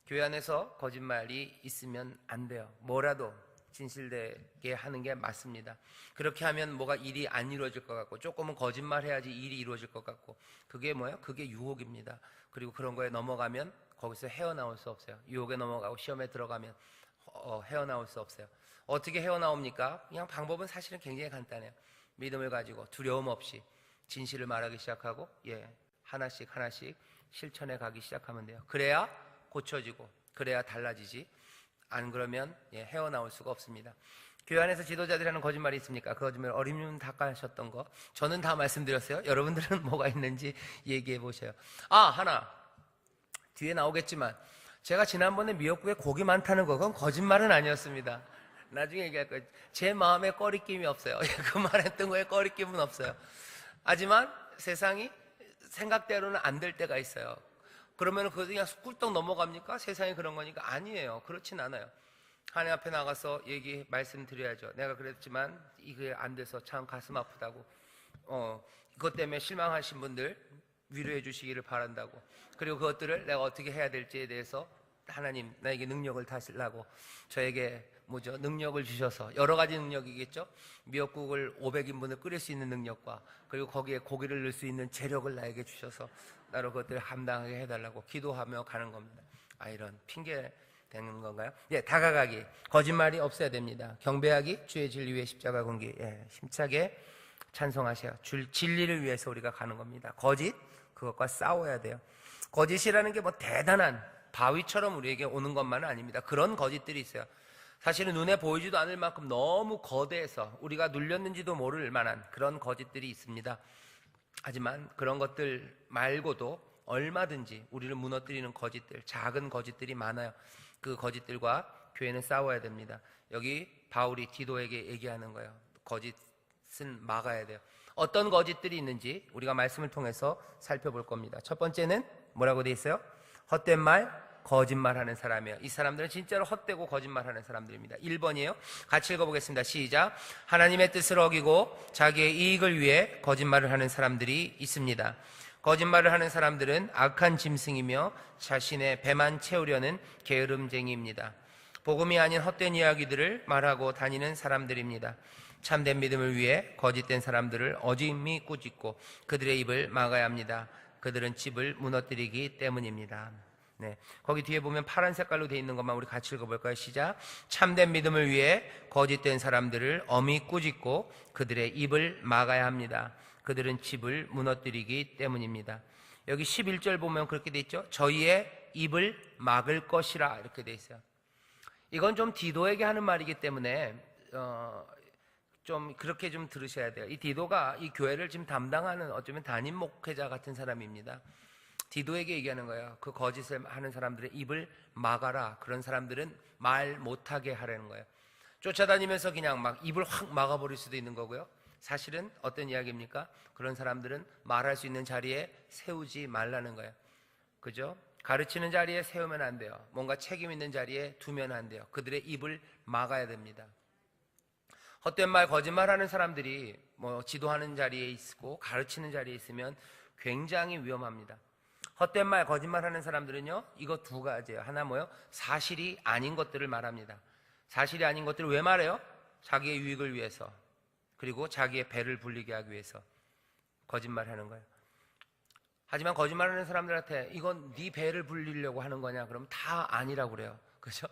교회 안에서 거짓말이 있으면 안 돼요. 뭐라도 진실되게 하는 게 맞습니다. 그렇게 하면 뭐가 일이 안 이루어질 것 같고, 조금은 거짓말해야지 일이 이루어질 것 같고, 그게 뭐예요? 그게 유혹입니다. 그리고 그런 거에 넘어가면 거기서 헤어나올 수 없어요. 유혹에 넘어가고 시험에 들어가면 헤어나올 수 없어요. 어떻게 헤어나옵니까? 그냥 방법은 사실은 굉장히 간단해요. 믿음을 가지고 두려움 없이 진실을 말하기 시작하고, 하나씩 실천해 가기 시작하면 돼요. 그래야 고쳐지고, 그래야 달라지지. 안 그러면 헤어나올 수가 없습니다. 교회 안에서 지도자들이 하는 거짓말이 있습니까? 그 거짓말 어림님 닦아하셨던 거 저는 다 말씀드렸어요. 여러분들은 뭐가 있는지 얘기해 보세요. 하나 뒤에 나오겠지만, 제가 지난번에 미역국에 고기 많다는 거, 그건 거짓말은 아니었습니다. 나중에 얘기할 거예요. 제 마음에 꺼리낌이 없어요. 그 말했던 거에 꺼리낌은 없어요. 하지만 세상이 생각대로는 안 될 때가 있어요. 그러면 그거 그냥 꿀떡 넘어갑니까? 세상이 그런 거니까? 아니에요. 그렇진 않아요. 하나님 앞에 나가서 말씀드려야죠. 내가 그랬지만 이게 안 돼서 참 가슴 아프다고, 그것 때문에 실망하신 분들 위로해 주시기를 바란다고, 그리고 그것들을 내가 어떻게 해야 될지에 대해서 하나님 나에게 능력을 다시려고 저에게 능력을 주셔서, 여러 가지 능력이겠죠. 미역국을 500인분을 끓일 수 있는 능력과, 그리고 거기에 고기를 넣을 수 있는 재력을 나에게 주셔서 나로 그것들을 감당하게 해달라고 기도하며 가는 겁니다. 이런 핑계 되는 건가요? 다가가기, 거짓말이 없어야 됩니다. 경배하기, 주의 진리 위에 십자가 군기, 힘차게 찬송하세요. 진리를 위해서 우리가 가는 겁니다. 거짓, 그것과 싸워야 돼요. 거짓이라는 게 뭐 대단한 바위처럼 우리에게 오는 것만은 아닙니다. 그런 거짓들이 있어요. 사실은 눈에 보이지도 않을 만큼 너무 거대해서 우리가 눌렸는지도 모를 만한 그런 거짓들이 있습니다. 하지만 그런 것들 말고도 얼마든지 우리를 무너뜨리는 거짓들, 작은 거짓들이 많아요. 그 거짓들과 교회는 싸워야 됩니다. 여기 바울이 디도에게 얘기하는 거예요. 거짓은 막아야 돼요. 어떤 거짓들이 있는지 우리가 말씀을 통해서 살펴볼 겁니다. 첫 번째는 뭐라고 돼 있어요? 헛된 말, 거짓말하는 사람이에요. 이 사람들은 진짜로 헛되고 거짓말하는 사람들입니다. 1번이에요. 같이 읽어보겠습니다. 시작. 하나님의 뜻을 어기고 자기의 이익을 위해 거짓말을 하는 사람들이 있습니다. 거짓말을 하는 사람들은 악한 짐승이며 자신의 배만 채우려는 게으름쟁이입니다. 복음이 아닌 헛된 이야기들을 말하고 다니는 사람들입니다. 참된 믿음을 위해 거짓된 사람들을 어짐이 꾸짖고 그들의 입을 막아야 합니다. 그들은 집을 무너뜨리기 때문입니다. 거기 뒤에 보면 파란 색깔로 되어 있는 것만 우리 같이 읽어볼까요? 시작. 참된 믿음을 위해 거짓된 사람들을 엄히 꾸짖고 그들의 입을 막아야 합니다. 그들은 집을 무너뜨리기 때문입니다. 여기 11절 보면 그렇게 되어 있죠. 저희의 입을 막을 것이라 이렇게 되어 있어요. 이건 좀 디도에게 하는 말이기 때문에 좀 그렇게 좀 들으셔야 돼요. 이 디도가 이 교회를 지금 담당하는 어쩌면 담임 목회자 같은 사람입니다. 디도에게 얘기하는 거예요. 그 거짓을 하는 사람들의 입을 막아라. 그런 사람들은 말 못하게 하라는 거예요. 쫓아다니면서 그냥 막 입을 확 막아버릴 수도 있는 거고요. 사실은 어떤 이야기입니까? 그런 사람들은 말할 수 있는 자리에 세우지 말라는 거예요. 그죠? 가르치는 자리에 세우면 안 돼요. 뭔가 책임 있는 자리에 두면 안 돼요. 그들의 입을 막아야 됩니다. 헛된 말, 거짓말하는 사람들이 지도하는 자리에 있고 가르치는 자리에 있으면 굉장히 위험합니다. 헛된 말, 거짓말하는 사람들은요, 이거 두 가지예요. 하나 뭐요? 사실이 아닌 것들을 말합니다. 사실이 아닌 것들을 왜 말해요? 자기의 유익을 위해서, 그리고 자기의 배를 불리게 하기 위해서 거짓말하는 거예요. 하지만 거짓말하는 사람들한테 이건 네 배를 불리려고 하는 거냐? 그러면 다 아니라고 그래요. 그죠?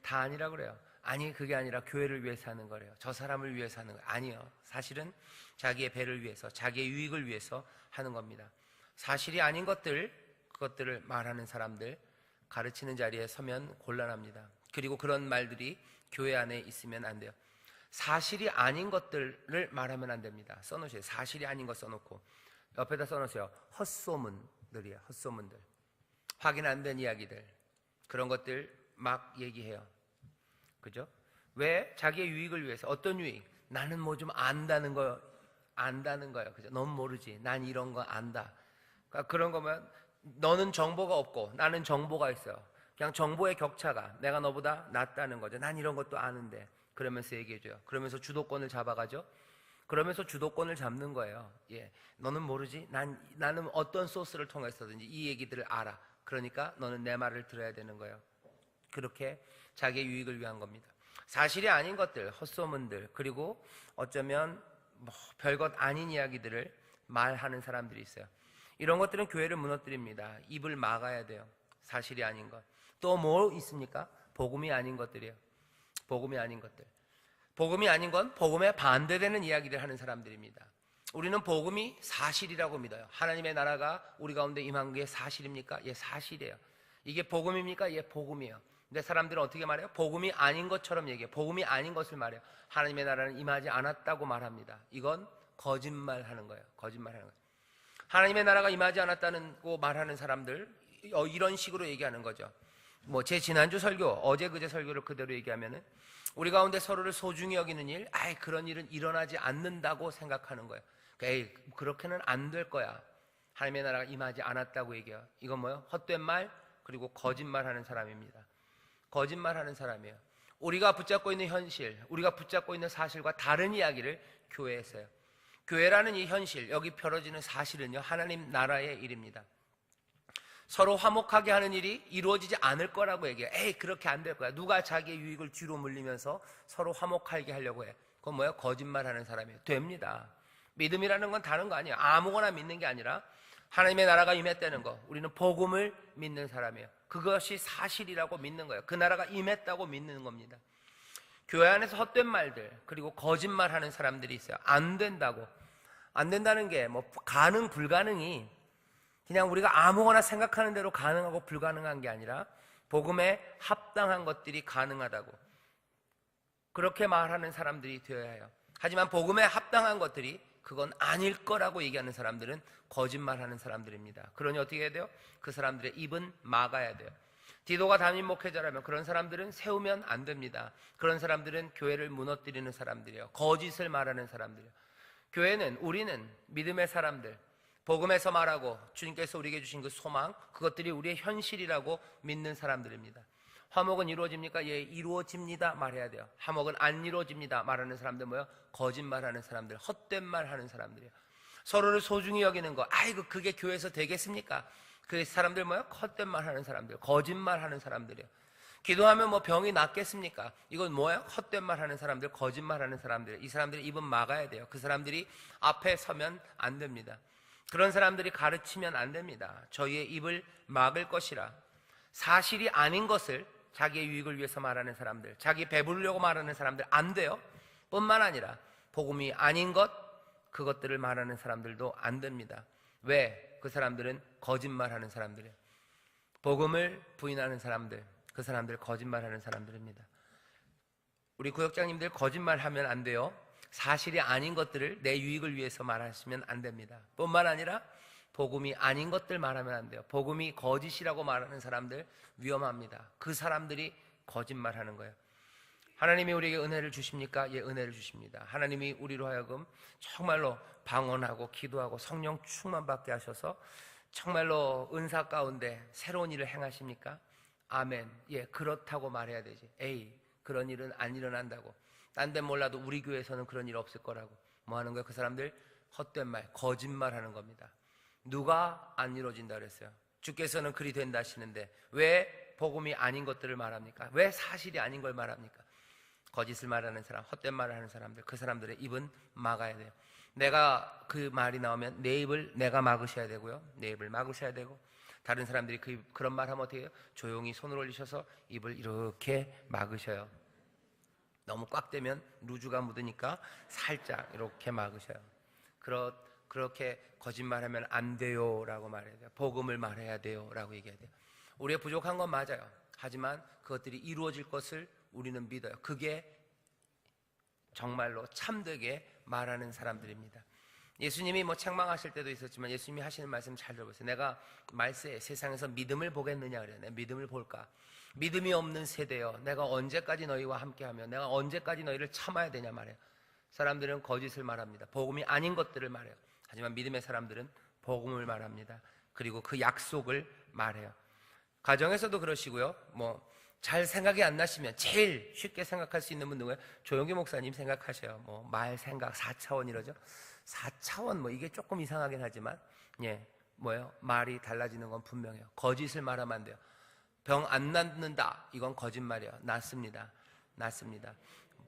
다 아니라고 그래요. 아니, 그게 아니라 교회를 위해서 하는 거래요. 저 사람을 위해서 하는 거예요. 아니요. 사실은 자기의 배를 위해서, 자기의 유익을 위해서 하는 겁니다. 사실이 아닌 그것들을 말하는 사람들, 가르치는 자리에 서면 곤란합니다. 그리고 그런 말들이 교회 안에 있으면 안 돼요. 사실이 아닌 것들을 말하면 안 됩니다. 써놓으세요. 사실이 아닌 거 써놓고 옆에다 써놓으세요. 헛소문들이에요. 헛소문들, 확인 안 된 이야기들, 그런 것들 막 얘기해요. 그죠? 왜? 자기의 유익을 위해서. 어떤 유익? 나는 뭐 좀 안다는 거예요. 그죠? 넌 모르지. 난 이런 거 안다. 그러니까 그런 거면 너는 정보가 없고 나는 정보가 있어요. 그냥 정보의 격차가 내가 너보다 낫다는 거죠. 난 이런 것도 아는데. 그러면서 얘기해줘요. 그러면서 주도권을 잡아가죠. 그러면서 주도권을 잡는 거예요. 예, 너는 모르지? 나는 어떤 소스를 통해서든지 이 얘기들을 알아. 그러니까 너는 내 말을 들어야 되는 거예요. 그렇게 자기의 유익을 위한 겁니다. 사실이 아닌 것들, 헛소문들, 그리고 어쩌면 뭐 별것 아닌 이야기들을 말하는 사람들이 있어요. 이런 것들은 교회를 무너뜨립니다. 입을 막아야 돼요. 사실이 아닌 것. 또 뭐 있습니까? 복음이 아닌 것들이에요. 복음이 아닌 것들. 복음이 아닌 건 복음에 반대되는 이야기를 하는 사람들입니다. 우리는 복음이 사실이라고 믿어요. 하나님의 나라가 우리 가운데 임한 게 사실입니까? 예, 사실이에요. 이게 복음입니까? 예, 복음이에요. 근데 사람들은 어떻게 말해요? 복음이 아닌 것처럼 얘기해요. 복음이 아닌 것을 말해요. 하나님의 나라는 임하지 않았다고 말합니다. 이건 거짓말하는 거예요. 거짓말하는 거예요. 하나님의 나라가 임하지 않았다고 말하는 사람들, 이런 식으로 얘기하는 거죠. 뭐 제 지난주 설교, 어제 그제 설교를 그대로 얘기하면은 우리 가운데 서로를 소중히 여기는 일, 그런 일은 일어나지 않는다고 생각하는 거예요. 에이, 그렇게는 안 될 거야. 하나님의 나라가 임하지 않았다고 얘기해요. 이건 뭐예요? 헛된 말, 그리고 거짓말하는 사람입니다. 거짓말하는 사람이에요. 우리가 붙잡고 있는 현실, 우리가 붙잡고 있는 사실과 다른 이야기를 교회에서 해요. 교회라는 이 현실, 여기 펴어지는 사실은요, 하나님 나라의 일입니다. 서로 화목하게 하는 일이 이루어지지 않을 거라고 얘기해요. 에이, 그렇게 안 될 거야. 누가 자기의 유익을 뒤로 물리면서 서로 화목하게 하려고 해. 그건 뭐예요? 거짓말하는 사람이에요. 됩니다. 믿음이라는 건 다른 거 아니에요. 아무거나 믿는 게 아니라 하나님의 나라가 임했다는 거, 우리는 복음을 믿는 사람이에요. 그것이 사실이라고 믿는 거예요. 그 나라가 임했다고 믿는 겁니다. 교회 안에서 헛된 말들, 그리고 거짓말하는 사람들이 있어요. 안 된다고. 안 된다는 게 뭐 가능 불가능이 그냥 우리가 아무거나 생각하는 대로 가능하고 불가능한 게 아니라 복음에 합당한 것들이 가능하다고, 그렇게 말하는 사람들이 되어야 해요. 하지만 복음에 합당한 것들이 그건 아닐 거라고 얘기하는 사람들은 거짓말하는 사람들입니다. 그러니 어떻게 해야 돼요? 그 사람들의 입은 막아야 돼요. 디도가 담임 목회자라면 그런 사람들은 세우면 안 됩니다. 그런 사람들은 교회를 무너뜨리는 사람들이에요. 거짓을 말하는 사람들이에요. 교회는, 우리는 믿음의 사람들, 복음에서 말하고 주님께서 우리에게 주신 그 소망, 그것들이 우리의 현실이라고 믿는 사람들입니다. 화목은 이루어집니까? 예, 이루어집니다 말해야 돼요. 화목은 안 이루어집니다 말하는 사람들 뭐예요? 거짓말하는 사람들, 헛된 말하는 사람들이에요. 서로를 소중히 여기는 거, 아이고 그게 교회에서 되겠습니까? 그 사람들 뭐예요? 헛된 말하는 사람들, 거짓말하는 사람들이에요. 기도하면 뭐 병이 낫겠습니까? 이건 뭐예요? 헛된 말하는 사람들, 거짓말하는 사람들. 이 사람들의 입은 막아야 돼요. 그 사람들이 앞에 서면 안 됩니다. 그런 사람들이 가르치면 안 됩니다. 저희의 입을 막을 것이라. 사실이 아닌 것을 자기의 유익을 위해서 말하는 사람들, 자기 배부르려고 말하는 사람들 안 돼요. 뿐만 아니라 복음이 아닌 것, 그것들을 말하는 사람들도 안 됩니다. 왜? 그 사람들은 거짓말하는 사람들이에요. 복음을 부인하는 사람들, 그 사람들 거짓말하는 사람들입니다. 우리 구역장님들 거짓말하면 안 돼요. 사실이 아닌 것들을 내 유익을 위해서 말하시면 안 됩니다. 뿐만 아니라 복음이 아닌 것들 말하면 안 돼요. 복음이 거짓이라고 말하는 사람들 위험합니다. 그 사람들이 거짓말하는 거예요. 하나님이 우리에게 은혜를 주십니까? 예, 은혜를 주십니다. 하나님이 우리로 하여금 정말로 방언하고 기도하고 성령 충만받게 하셔서 정말로 은사 가운데 새로운 일을 행하십니까? 아멘. 예, 그렇다고 말해야 되지. 에이, 그런 일은 안 일어난다고. 딴 데 몰라도 우리 교회에서는 그런 일 없을 거라고. 뭐 하는 거예요? 그 사람들 헛된 말, 거짓말 하는 겁니다. 누가 안 이루어진다 그랬어요? 주께서는 그리 된다 하시는데 왜 복음이 아닌 것들을 말합니까? 왜 사실이 아닌 걸 말합니까? 거짓을 말하는 사람, 헛된 말을 하는 사람들, 그 사람들의 입은 막아야 돼요. 내가 그 말이 나오면 내 입을 내가 막으셔야 되고요. 내 입을 막으셔야 되고, 다른 사람들이 그런 말 하면 어떻게 해요? 조용히 손을 올리셔서 입을 이렇게 막으셔요. 너무 꽉 되면 루즈가 묻으니까 살짝 이렇게 막으셔요. 그렇게 거짓말하면 안 돼요 라고 말해야 돼요. 복음을 말해야 돼요 라고 얘기해야 돼요. 우리의 부족한 건 맞아요. 하지만 그것들이 이루어질 것을 우리는 믿어요. 그게 정말로 참되게 말하는 사람들입니다. 예수님이 뭐 책망하실 때도 있었지만 예수님이 하시는 말씀 잘 들어보세요. 내가 말세에 세상에서 믿음을 보겠느냐 그래요. 내가 믿음을 볼까? 믿음이 없는 세대여, 내가 언제까지 너희와 함께하며 내가 언제까지 너희를 참아야 되냐 말해요. 사람들은 거짓을 말합니다. 복음이 아닌 것들을 말해요. 하지만 믿음의 사람들은 복음을 말합니다. 그리고 그 약속을 말해요. 가정에서도 그러시고요. 뭐 잘 생각이 안 나시면 제일 쉽게 생각할 수 있는 분 누구예요? 조용기 목사님 생각하셔요. 뭐 말 생각 4차원 이러죠. 4차원 뭐 이게 조금 이상하긴 하지만 뭐예요? 말이 달라지는 건 분명해요. 거짓을 말하면 안 돼요. 병 안 낫는다, 이건 거짓말이에요. 낫습니다.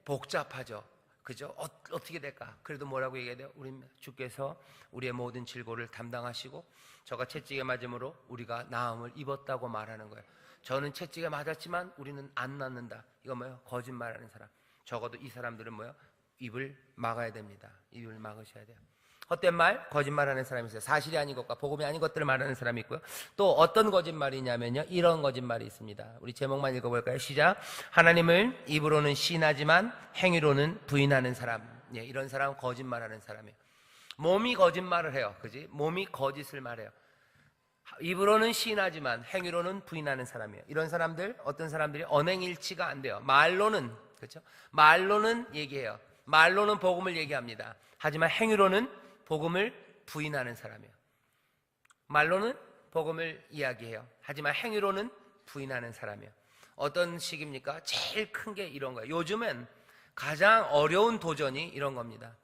복잡하죠. 그죠? 어떻게 될까? 그래도 뭐라고 얘기해야 돼요? 주께서 우리의 모든 질고를 담당하시고 저가 채찍에 맞음으로 우리가 나음을 입었다고 말하는 거예요. 저는 채찍에 맞았지만 우리는 안 낫는다. 이거 뭐예요? 거짓말하는 사람. 적어도 이 사람들은 뭐예요? 입을 막아야 됩니다. 입을 막으셔야 돼요. 헛된 말, 거짓말하는 사람이 있어요. 사실이 아닌 것과 복음이 아닌 것들을 말하는 사람이 있고요. 또 어떤 거짓말이냐면요, 이런 거짓말이 있습니다. 우리 제목만 읽어볼까요? 시작. 하나님을 입으로는 시인하지만 행위로는 부인하는 사람. 이런 사람은 거짓말하는 사람이에요. 몸이 거짓말을 해요. 그지? 몸이 거짓을 말해요. 입으로는 시인하지만 행위로는 부인하는 사람이에요. 이런 사람들, 어떤 사람들이 언행일치가 안 돼요. 말로는, 그렇죠? 말로는 얘기해요. 말로는 복음을 얘기합니다. 하지만 행위로는 복음을 부인하는 사람이에요. 말로는 복음을 이야기해요. 하지만 행위로는 부인하는 사람이에요. 어떤 식입니까? 제일 큰 게 이런 거예요. 요즘엔 가장 어려운 도전이 이런 겁니다.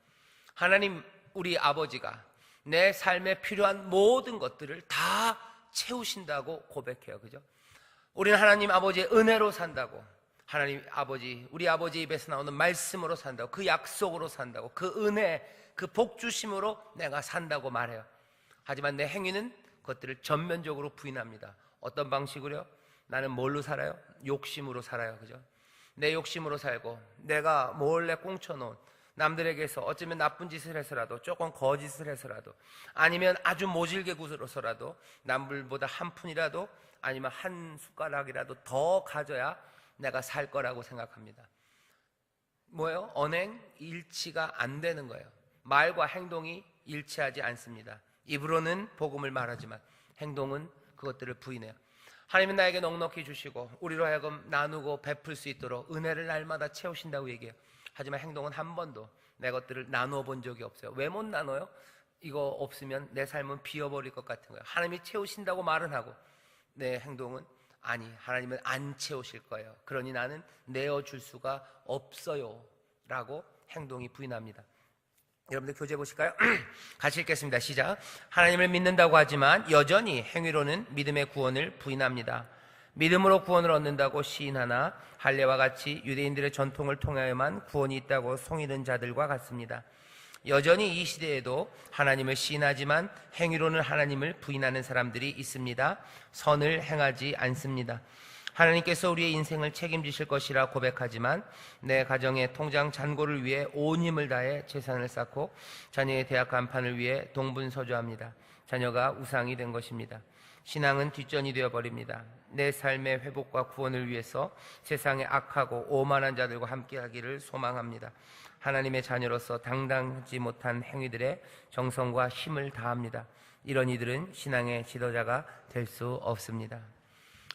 하나님, 우리 아버지가 내 삶에 필요한 모든 것들을 다 채우신다고 고백해요. 그죠? 우리는 하나님 아버지의 은혜로 산다고, 하나님 아버지, 우리 아버지 입에서 나오는 말씀으로 산다고, 그 약속으로 산다고, 그 은혜, 그 복주심으로 내가 산다고 말해요. 하지만 내 행위는 그것들을 전면적으로 부인합니다. 어떤 방식으로요? 나는 뭘로 살아요? 욕심으로 살아요. 그죠? 내 욕심으로 살고, 내가 몰래 꽁쳐놓은, 남들에게서 어쩌면 나쁜 짓을 해서라도, 조금 거짓을 해서라도, 아니면 아주 모질게 굴어서라도 남들보다 한 푼이라도, 아니면 한 숟가락이라도 더 가져야 내가 살 거라고 생각합니다. 뭐예요? 언행 일치가 안 되는 거예요. 말과 행동이 일치하지 않습니다. 입으로는 복음을 말하지만 행동은 그것들을 부인해요. 하나님은 나에게 넉넉히 주시고 우리로 하여금 나누고 베풀 수 있도록 은혜를 날마다 채우신다고 얘기해요. 하지만 행동은 한 번도 내 것들을 나누어 본 적이 없어요. 왜 못 나눠요? 이거 없으면 내 삶은 비어버릴 것 같은 거예요. 하나님이 채우신다고 말은 하고 내 행동은 아니, 하나님은 안 채우실 거예요. 그러니 나는 내어줄 수가 없어요 라고 행동이 부인합니다. 여러분들 교재 보실까요? 같이 읽겠습니다. 시작. 하나님을 믿는다고 하지만 여전히 행위로는 믿음의 구원을 부인합니다. 믿음으로 구원을 얻는다고 시인하나 할례와 같이 유대인들의 전통을 통하여만 구원이 있다고 송이는 자들과 같습니다. 여전히 이 시대에도 하나님을 시인하지만 행위로는 하나님을 부인하는 사람들이 있습니다. 선을 행하지 않습니다. 하나님께서 우리의 인생을 책임지실 것이라 고백하지만 내 가정의 통장 잔고를 위해 온 힘을 다해 재산을 쌓고 자녀의 대학 간판을 위해 동분서주합니다. 자녀가 우상이 된 것입니다. 신앙은 뒷전이 되어버립니다. 내 삶의 회복과 구원을 위해서 세상의 악하고 오만한 자들과 함께하기를 소망합니다. 하나님의 자녀로서 당당하지 못한 행위들에 정성과 힘을 다합니다. 이런 이들은 신앙의 지도자가 될 수 없습니다.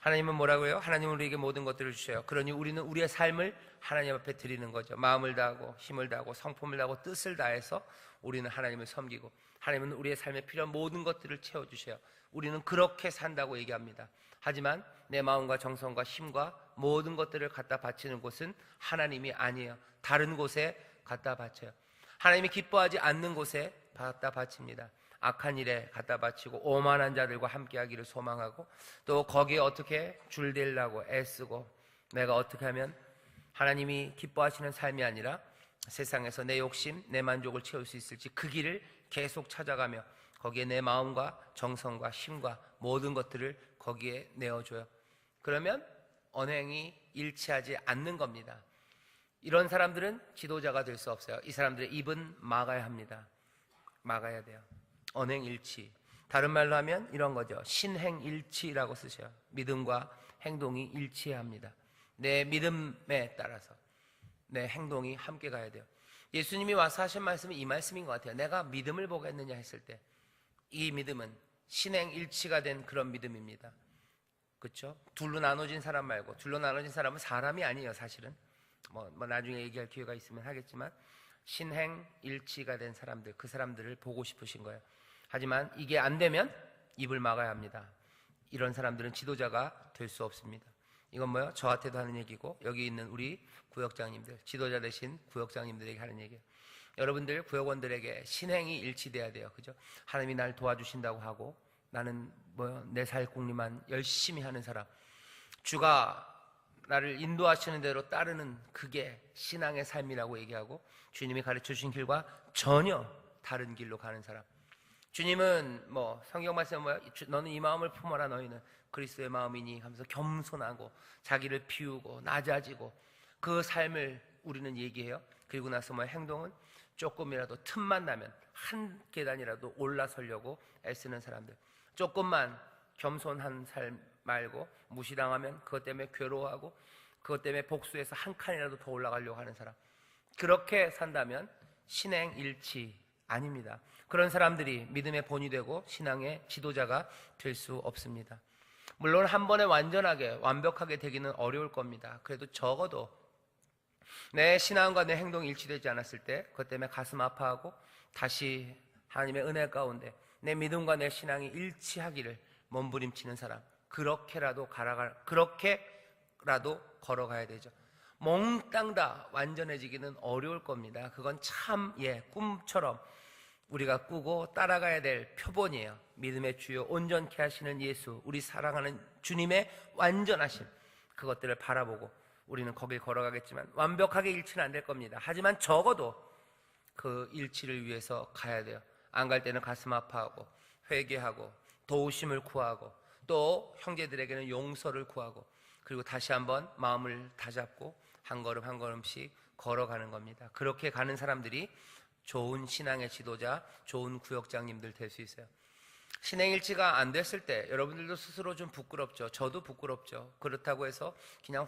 하나님은 뭐라고요? 하나님은 우리에게 모든 것들을 주셔요. 그러니 우리는 우리의 삶을 하나님 앞에 드리는 거죠. 마음을 다하고 힘을 다하고 성품을 다하고 뜻을 다해서 우리는 하나님을 섬기고, 하나님은 우리의 삶에 필요한 모든 것들을 채워주셔요. 우리는 그렇게 산다고 얘기합니다. 하지만 내 마음과 정성과 힘과 모든 것들을 갖다 바치는 곳은 하나님이 아니에요. 다른 곳에 갖다 바쳐요. 하나님이 기뻐하지 않는 곳에 갖다 바칩니다. 악한 일에 갖다 바치고 오만한 자들과 함께하기를 소망하고, 또 거기에 어떻게 줄대려고 애쓰고, 내가 어떻게 하면 하나님이 기뻐하시는 삶이 아니라 세상에서 내 욕심, 내 만족을 채울 수 있을지 그 길을 계속 찾아가며 거기에 내 마음과 정성과 힘과 모든 것들을 거기에 내어줘요. 그러면 언행이 일치하지 않는 겁니다. 이런 사람들은 지도자가 될 수 없어요. 이 사람들의 입은 막아야 합니다. 막아야 돼요. 언행일치, 다른 말로 하면 이런 거죠. 신행일치라고 쓰셔요. 믿음과 행동이 일치해야 합니다. 내 믿음에 따라서 내 행동이 함께 가야 돼요. 예수님이 와서 하신 말씀이 이 말씀인 것 같아요. 내가 믿음을 보겠느냐 했을 때 이 믿음은 신행일치가 된 그런 믿음입니다. 그렇죠? 둘로 나눠진 사람 말고, 둘로 나눠진 사람은 사람이 아니에요. 사실은 뭐 나중에 얘기할 기회가 있으면 하겠지만 신행일치가 된 사람들, 그 사람들을 보고 싶으신 거예요. 하지만 이게 안 되면 입을 막아야 합니다. 이런 사람들은 지도자가 될 수 없습니다. 이건 뭐예요? 저한테도 하는 얘기고 여기 있는 우리 구역장님들, 지도자 되신 구역장님들에게 하는 얘기예요. 여러분들 구역원들에게 신행이 일치돼야 돼요. 그죠? 하나님이 날 도와주신다고 하고 나는 내 살 공리만 열심히 하는 사람, 주가 나를 인도하시는 대로 따르는 그게 신앙의 삶이라고 얘기하고, 주님이 가르쳐 주신 길과 전혀 다른 길로 가는 사람. 주님은 성경 말씀은 뭐야? 너는 이 마음을 품어라. 너희는 그리스도의 마음이니 하면서 겸손하고 자기를 비우고 낮아지고 그 삶을 우리는 얘기해요. 그리고 나서 행동은 조금이라도 틈만 나면 한 계단이라도 올라서려고 애쓰는 사람들. 조금만 겸손한 삶 말고 무시당하면 그것 때문에 괴로워하고 그것 때문에 복수해서 한 칸이라도 더 올라가려고 하는 사람. 그렇게 산다면 신행일치 아닙니다. 그런 사람들이 믿음의 본이 되고 신앙의 지도자가 될 수 없습니다. 물론 한 번에 완전하게 완벽하게 되기는 어려울 겁니다. 그래도 적어도 내 신앙과 내 행동이 일치되지 않았을 때 그것 때문에 가슴 아파하고 다시 하나님의 은혜 가운데 내 믿음과 내 신앙이 일치하기를 몸부림치는 사람, 그렇게라도 걸어가야 되죠. 몽땅 다 완전해지기는 어려울 겁니다. 그건 참 꿈처럼 우리가 꾸고 따라가야 될 표본이에요. 믿음의 주요 온전케 하시는 예수, 우리 사랑하는 주님의 완전하심, 그것들을 바라보고 우리는 거길 걸어가겠지만 완벽하게 일치는 안 될 겁니다. 하지만 적어도 그 일치를 위해서 가야 돼요. 안 갈 때는 가슴 아파하고 회개하고 도우심을 구하고 또 형제들에게는 용서를 구하고 그리고 다시 한번 마음을 다잡고 한 걸음 한 걸음씩 걸어가는 겁니다. 그렇게 가는 사람들이 좋은 신앙의 지도자, 좋은 구역장님들 될 수 있어요. 신행일치가 안 됐을 때 여러분들도 스스로 좀 부끄럽죠. 저도 부끄럽죠. 그렇다고 해서 그냥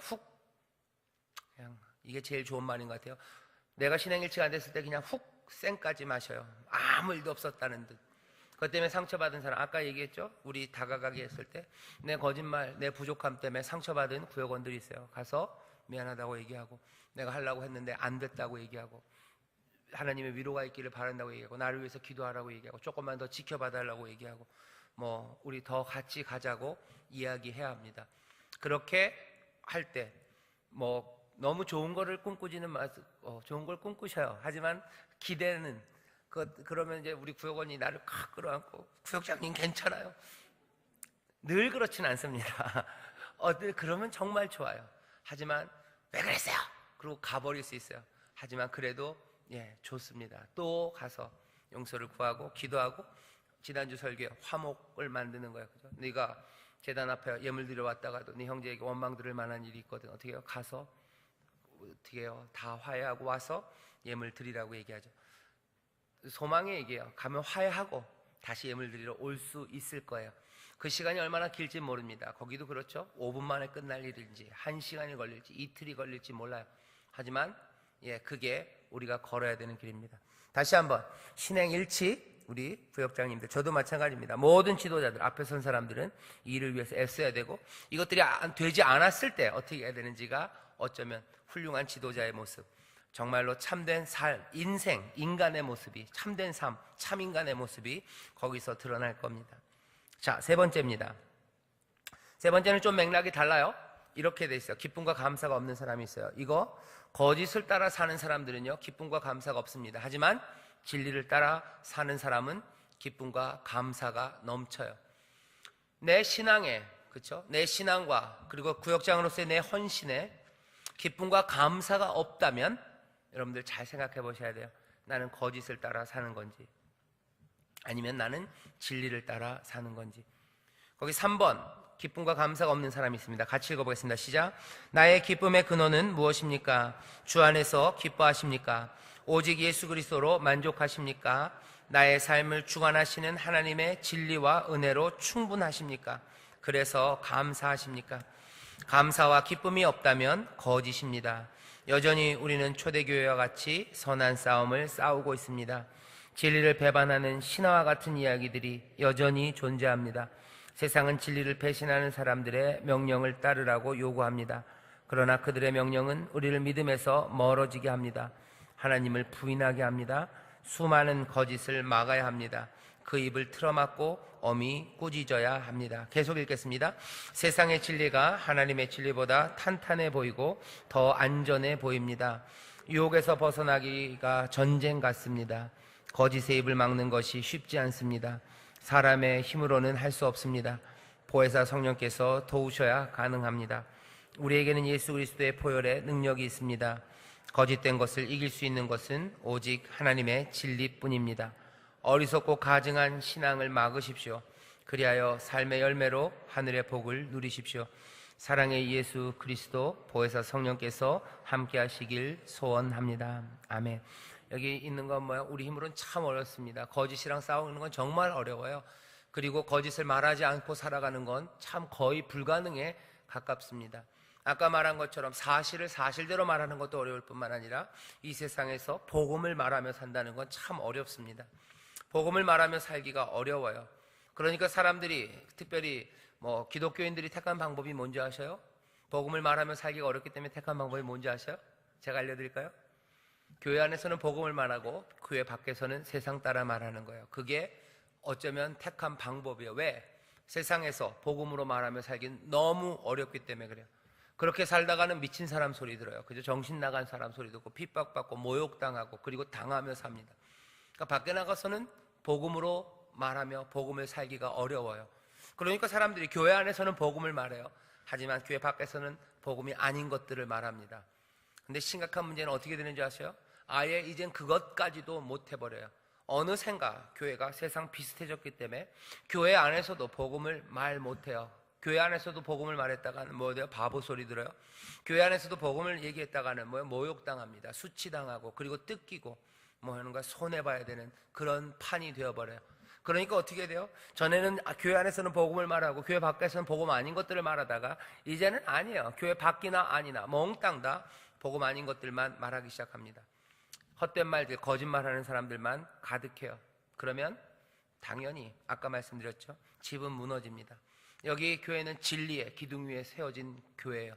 이게 제일 좋은 말인 것 같아요. 내가 신행일치가 안 됐을 때 그냥 쌩까지 마셔요. 아무 일도 없었다는 듯. 그것 때문에 상처받은 사람, 아까 얘기했죠? 우리 다가가기 했을 때 내 거짓말, 내 부족함 때문에 상처받은 구역원들이 있어요. 가서 미안하다고 얘기하고 내가 하려고 했는데 안 됐다고 얘기하고 하나님의 위로가 있기를 바란다고 얘기하고 나를 위해서 기도하라고 얘기하고 조금만 더 지켜봐달라고 얘기하고 우리 더 같이 가자고 이야기해야 합니다. 그렇게 할 때 너무 좋은 거를 꿈꾸지는 마세요. 좋은 걸 꿈꾸셔요. 하지만 기대는 그러면 이제 우리 구역원이 나를 칵 끌어안고 구역장님 괜찮아요. 늘 그렇진 않습니다. 그러면 정말 좋아요. 하지만 왜 그랬어요? 그리고 가버릴 수 있어요. 하지만 그래도 좋습니다. 또 가서 용서를 구하고 기도하고 지난주 설교에 화목을 만드는 거예요. 그죠? 네가 제단 앞에 예물 드려 왔다가도 네 형제에게 원망 들을 만한 일이 있거든. 어떻게 해요? 가서 어떻게 해요? 다 화해하고 와서 예물 드리라고 얘기하죠. 소망의 얘기예요. 가면 화해하고 다시 예물 드리러 올 수 있을 거예요. 그 시간이 얼마나 길지 모릅니다. 거기도 그렇죠. 5분 만에 끝날 일인지 1시간이 걸릴지 이틀이 걸릴지 몰라요. 하지만 그게 우리가 걸어야 되는 길입니다. 다시 한번 신행일치, 우리 부역장님들, 저도 마찬가지입니다. 모든 지도자들, 앞에 선 사람들은 이 일을 위해서 애써야 되고 이것들이 되지 않았을 때 어떻게 해야 되는지가 어쩌면 훌륭한 지도자의 모습, 정말로 참된 삶, 인생, 인간의 모습이, 참된 삶, 참인간의 모습이 거기서 드러날 겁니다. 자, 세 번째입니다. 세 번째는 좀 맥락이 달라요. 이렇게 돼 있어요. 기쁨과 감사가 없는 사람이 있어요. 이거 거짓을 따라 사는 사람들은요, 기쁨과 감사가 없습니다. 하지만 진리를 따라 사는 사람은 기쁨과 감사가 넘쳐요. 내 신앙에, 그렇죠? 내 신앙과 그리고 구역장으로서의 내 헌신에 기쁨과 감사가 없다면 여러분들 잘 생각해 보셔야 돼요. 나는 거짓을 따라 사는 건지 아니면 나는 진리를 따라 사는 건지. 거기 3번 기쁨과 감사가 없는 사람이 있습니다. 같이 읽어보겠습니다. 시작. 나의 기쁨의 근원은 무엇입니까? 주 안에서 기뻐하십니까? 오직 예수 그리스도로 만족하십니까? 나의 삶을 주관하시는 하나님의 진리와 은혜로 충분하십니까? 그래서 감사하십니까? 감사와 기쁨이 없다면 거짓입니다. 여전히 우리는 초대교회와 같이 선한 싸움을 싸우고 있습니다. 진리를 배반하는 신화와 같은 이야기들이 여전히 존재합니다. 세상은 진리를 배신하는 사람들의 명령을 따르라고 요구합니다. 그러나 그들의 명령은 우리를 믿음에서 멀어지게 합니다. 하나님을 부인하게 합니다. 수많은 거짓을 막아야 합니다. 그 입을 틀어막고 엄히 꾸짖어야 합니다. 계속 읽겠습니다. 세상의 진리가 하나님의 진리보다 탄탄해 보이고 더 안전해 보입니다. 유혹에서 벗어나기가 전쟁 같습니다. 거짓의 입을 막는 것이 쉽지 않습니다. 사람의 힘으로는 할 수 없습니다. 보혜사 성령께서 도우셔야 가능합니다. 우리에게는 예수 그리스도의 보혈의 능력이 있습니다. 거짓된 것을 이길 수 있는 것은 오직 하나님의 진리뿐입니다. 어리석고 가증한 신앙을 막으십시오. 그리하여 삶의 열매로 하늘의 복을 누리십시오. 사랑의 예수 그리스도 보혜사 성령께서 함께 하시길 소원합니다. 아멘. 여기 있는 건 뭐야? 우리 힘으로는 참 어렵습니다. 거짓이랑 싸우는 건 정말 어려워요. 그리고 거짓을 말하지 않고 살아가는 건 참 거의 불가능에 가깝습니다. 아까 말한 것처럼 사실을 사실대로 말하는 것도 어려울 뿐만 아니라 이 세상에서 복음을 말하며 산다는 건 참 어렵습니다. 복음을 말하며 살기가 어려워요. 그러니까 사람들이, 특별히 기독교인들이 택한 방법이 뭔지 아셔요? 복음을 말하며 살기가 어렵기 때문에 택한 방법이 뭔지 아셔요? 제가 알려드릴까요? 교회 안에서는 복음을 말하고 교회 밖에서는 세상 따라 말하는 거예요. 그게 어쩌면 택한 방법이에요. 왜? 세상에서 복음으로 말하며 살긴 너무 어렵기 때문에 그래요. 그렇게 살다가는 미친 사람 소리 들어요. 그죠? 정신 나간 사람 소리 듣고 핍박받고 모욕당하고 그리고 당하며 삽니다. 그러니까 밖에 나가서는 복음으로 말하며 복음을 살기가 어려워요. 그러니까 사람들이 교회 안에서는 복음을 말해요. 하지만 교회 밖에서는 복음이 아닌 것들을 말합니다. 근데 심각한 문제는 어떻게 되는지 아세요? 아예 이젠 그것까지도 못 해버려요. 어느샌가 교회가 세상 비슷해졌기 때문에 교회 안에서도 복음을 말 못해요. 교회 안에서도 복음을 말했다가는 뭐예요? 바보 소리 들어요. 교회 안에서도 복음을 얘기했다가는 뭐예요? 모욕당합니다. 수치당하고 그리고 뜯기고 하는 거 손해봐야 되는 그런 판이 되어버려요. 그러니까 어떻게 돼요? 전에는 교회 안에서는 복음을 말하고 교회 밖에서는 복음 아닌 것들을 말하다가 이제는 아니에요. 교회 밖이나 아니나 몽땅 다 복음 아닌 것들만 말하기 시작합니다. 헛된 말들, 거짓말하는 사람들만 가득해요. 그러면 당연히 아까 말씀드렸죠. 집은 무너집니다. 여기 교회는 진리의 기둥 위에 세워진 교회예요.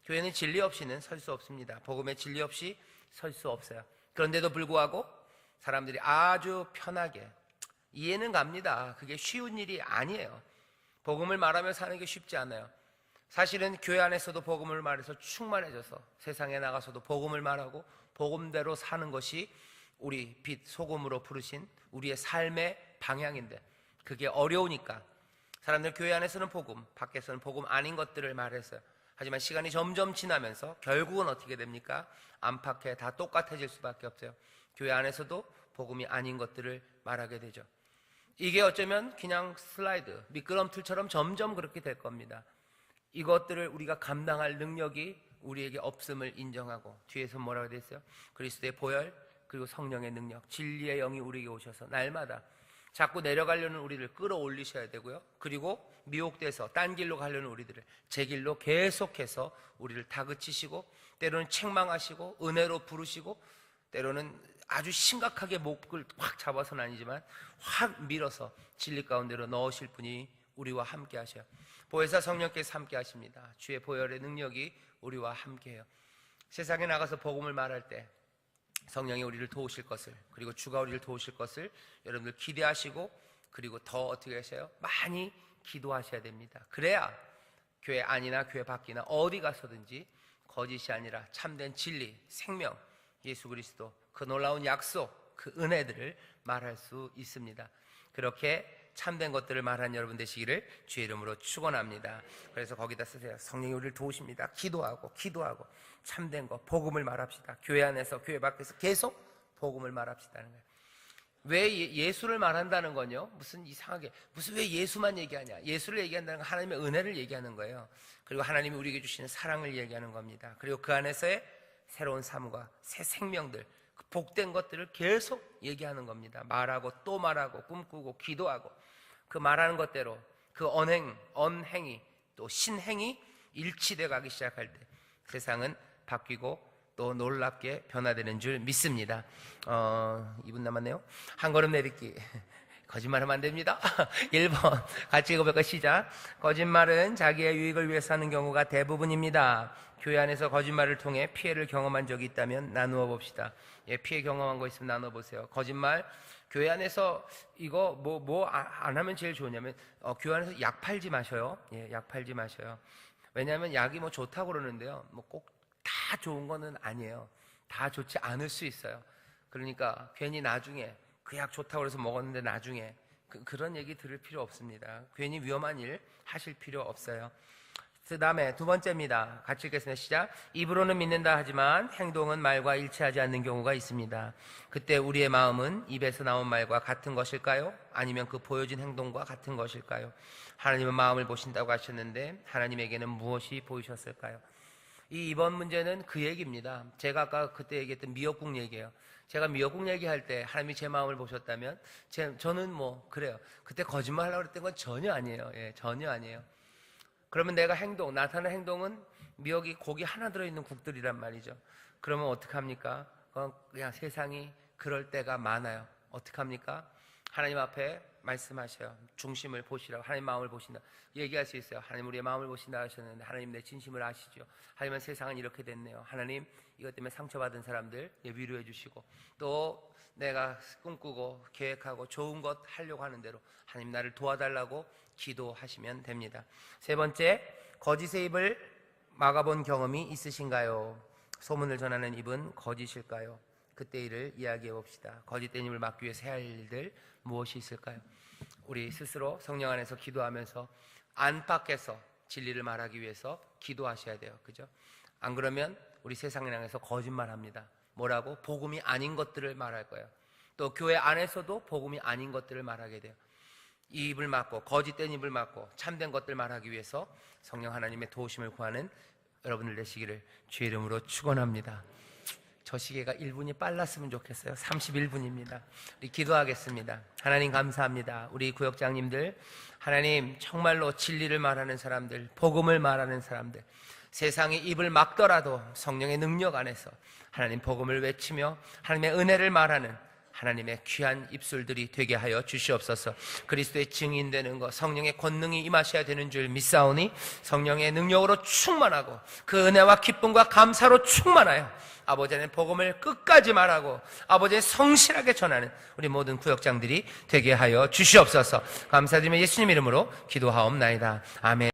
교회는 진리 없이는 설 수 없습니다. 복음의 진리 없이 설 수 없어요. 그런데도 불구하고 사람들이 아주 편하게 이해는 갑니다. 그게 쉬운 일이 아니에요. 복음을 말하며 사는 게 쉽지 않아요. 사실은 교회 안에서도 복음을 말해서 충만해져서 세상에 나가서도 복음을 말하고 복음대로 사는 것이 우리 빛 소금으로 부르신 우리의 삶의 방향인데 그게 어려우니까 사람들 교회 안에서는 복음, 밖에서는 복음 아닌 것들을 말했어요. 하지만 시간이 점점 지나면서 결국은 어떻게 됩니까? 안팎에 다 똑같아질 수밖에 없어요. 교회 안에서도 복음이 아닌 것들을 말하게 되죠. 이게 어쩌면 그냥 슬라이드, 미끄럼틀처럼 점점 그렇게 될 겁니다. 이것들을 우리가 감당할 능력이 우리에게 없음을 인정하고 뒤에서 뭐라고 되어 있어요? 그리스도의 보혈 그리고 성령의 능력, 진리의 영이 우리에게 오셔서 날마다 자꾸 내려가려는 우리를 끌어올리셔야 되고요. 그리고 미혹돼서 딴 길로 가려는 우리들을 제 길로 계속해서 우리를 다그치시고 때로는 책망하시고 은혜로 부르시고 때로는 아주 심각하게 목을 확 잡아서는 아니지만 확 밀어서 진리 가운데로 넣으실 분이 우리와 함께 하셔요. 보혜사 성령께서 함께 하십니다. 주의 보혈의 능력이 우리와 함께 해요. 세상에 나가서 복음을 말할 때 성령이 우리를 도우실 것을 그리고 주가 우리를 도우실 것을 여러분들 기대하시고 그리고 더 어떻게 하셔요? 많이 기도하셔야 됩니다. 그래야 교회 안이나 교회 밖이나 어디 가서든지 거짓이 아니라 참된 진리, 생명, 예수 그리스도 그 놀라운 약속, 그 은혜들을 말할 수 있습니다. 그렇게 참된 것들을 말하는 여러분 되시기를 주의 이름으로 축원합니다. 그래서 거기다 쓰세요. 성령이 우리를 도우십니다. 기도하고 참된 것, 복음을 말합시다. 교회 안에서 교회 밖에서 계속 복음을 말합시다는 거예요. 왜 예수를 말한다는 건요? 무슨 이상하게 무슨 왜 예수만 얘기하냐? 예수를 얘기한다는 건 하나님의 은혜를 얘기하는 거예요. 그리고 하나님이 우리에게 주시는 사랑을 얘기하는 겁니다. 그리고 그 안에서의 새로운 삶과 새 생명들, 그 복된 것들을 계속 얘기하는 겁니다. 말하고 또 말하고 꿈꾸고 기도하고 그 말하는 것대로 그 언행이 또 신행이 일치돼 가기 시작할 때 세상은 바뀌고 또 놀랍게 변화되는 줄 믿습니다. 2분 남았네요. 한 걸음 내딛기. 거짓말하면 안 됩니다. 1번 같이 읽어볼까요? 시작. 거짓말은 자기의 유익을 위해서 하는 경우가 대부분입니다. 교회 안에서 거짓말을 통해 피해를 경험한 적이 있다면 나누어 봅시다. 피해 경험한 거 있으면 나누어 보세요. 거짓말, 교회 안에서 이거 뭐 안 하면 제일 좋으냐면 교회 안에서 약 팔지 마셔요. 예, 약 팔지 마셔요. 왜냐하면 약이 뭐 좋다고 그러는데요. 뭐 꼭 다 좋은 거는 아니에요. 다 좋지 않을 수 있어요. 그러니까 괜히 나중에 그 약 좋다고 해서 먹었는데 나중에 그런 얘기 들을 필요 없습니다. 괜히 위험한 일 하실 필요 없어요. 그 다음에 두 번째입니다. 같이 읽겠습니다. 시작. 입으로는 믿는다 하지만 행동은 말과 일치하지 않는 경우가 있습니다. 그때 우리의 마음은 입에서 나온 말과 같은 것일까요? 아니면 그 보여진 행동과 같은 것일까요? 하나님은 마음을 보신다고 하셨는데 하나님에게는 무엇이 보이셨을까요? 이번 문제는 그 얘기입니다. 제가 아까 그때 얘기했던 미역국 얘기예요. 제가 미역국 얘기할 때 하나님이 제 마음을 보셨다면 저는 뭐 그래요. 그때 거짓말 하려고 그랬던 건 전혀 아니에요. 예, 전혀 아니에요. 그러면 내가 나타나는 행동은 미역이 고기 하나 들어있는 국들이란 말이죠. 그러면 어떡합니까? 그냥 세상이 그럴 때가 많아요. 어떡합니까? 하나님 앞에 말씀하셔요. 중심을 보시라고. 하나님 마음을 보신다. 얘기할 수 있어요. 하나님 우리의 마음을 보신다 하셨는데 하나님 내 진심을 아시죠. 하지만 세상은 이렇게 됐네요. 하나님 이것 때문에 상처받은 사람들 위로해 주시고 또 내가 꿈꾸고 계획하고 좋은 것 하려고 하는 대로 하나님 나를 도와달라고 기도하시면 됩니다. 세 번째, 거짓의 입을 막아본 경험이 있으신가요? 소문을 전하는 입은 거짓일까요? 그때 일을 이야기해 봅시다. 거짓된 입을 막기 위해서 해야 할 일들 무엇이 있을까요? 우리 스스로 성령 안에서 기도하면서 안팎에서 진리를 말하기 위해서 기도하셔야 돼요. 그죠? 안 그러면 우리 세상을 향해서 거짓말합니다. 뭐라고? 복음이 아닌 것들을 말할 거예요. 또 교회 안에서도 복음이 아닌 것들을 말하게 돼요. 이 입을 막고 거짓된 입을 막고 참된 것들 말하기 위해서 성령 하나님의 도우심을 구하는 여러분들 되시기를 주의 이름으로 축원합니다. 저 시계가 1분이 빨랐으면 좋겠어요. 31분입니다. 우리 기도하겠습니다. 하나님 감사합니다. 우리 구역장님들, 하나님 정말로 진리를 말하는 사람들, 복음을 말하는 사람들, 세상의 입을 막더라도 성령의 능력 안에서 하나님 복음을 외치며 하나님의 은혜를 말하는 하나님의 귀한 입술들이 되게 하여 주시옵소서. 그리스도의 증인되는 것, 성령의 권능이 임하셔야 되는 줄 믿사오니 성령의 능력으로 충만하고 그 은혜와 기쁨과 감사로 충만하여 아버지 안에 복음을 끝까지 말하고 아버지의 성실하게 전하는 우리 모든 구역장들이 되게 하여 주시옵소서. 감사드리며 예수님 이름으로 기도하옵나이다. 아멘.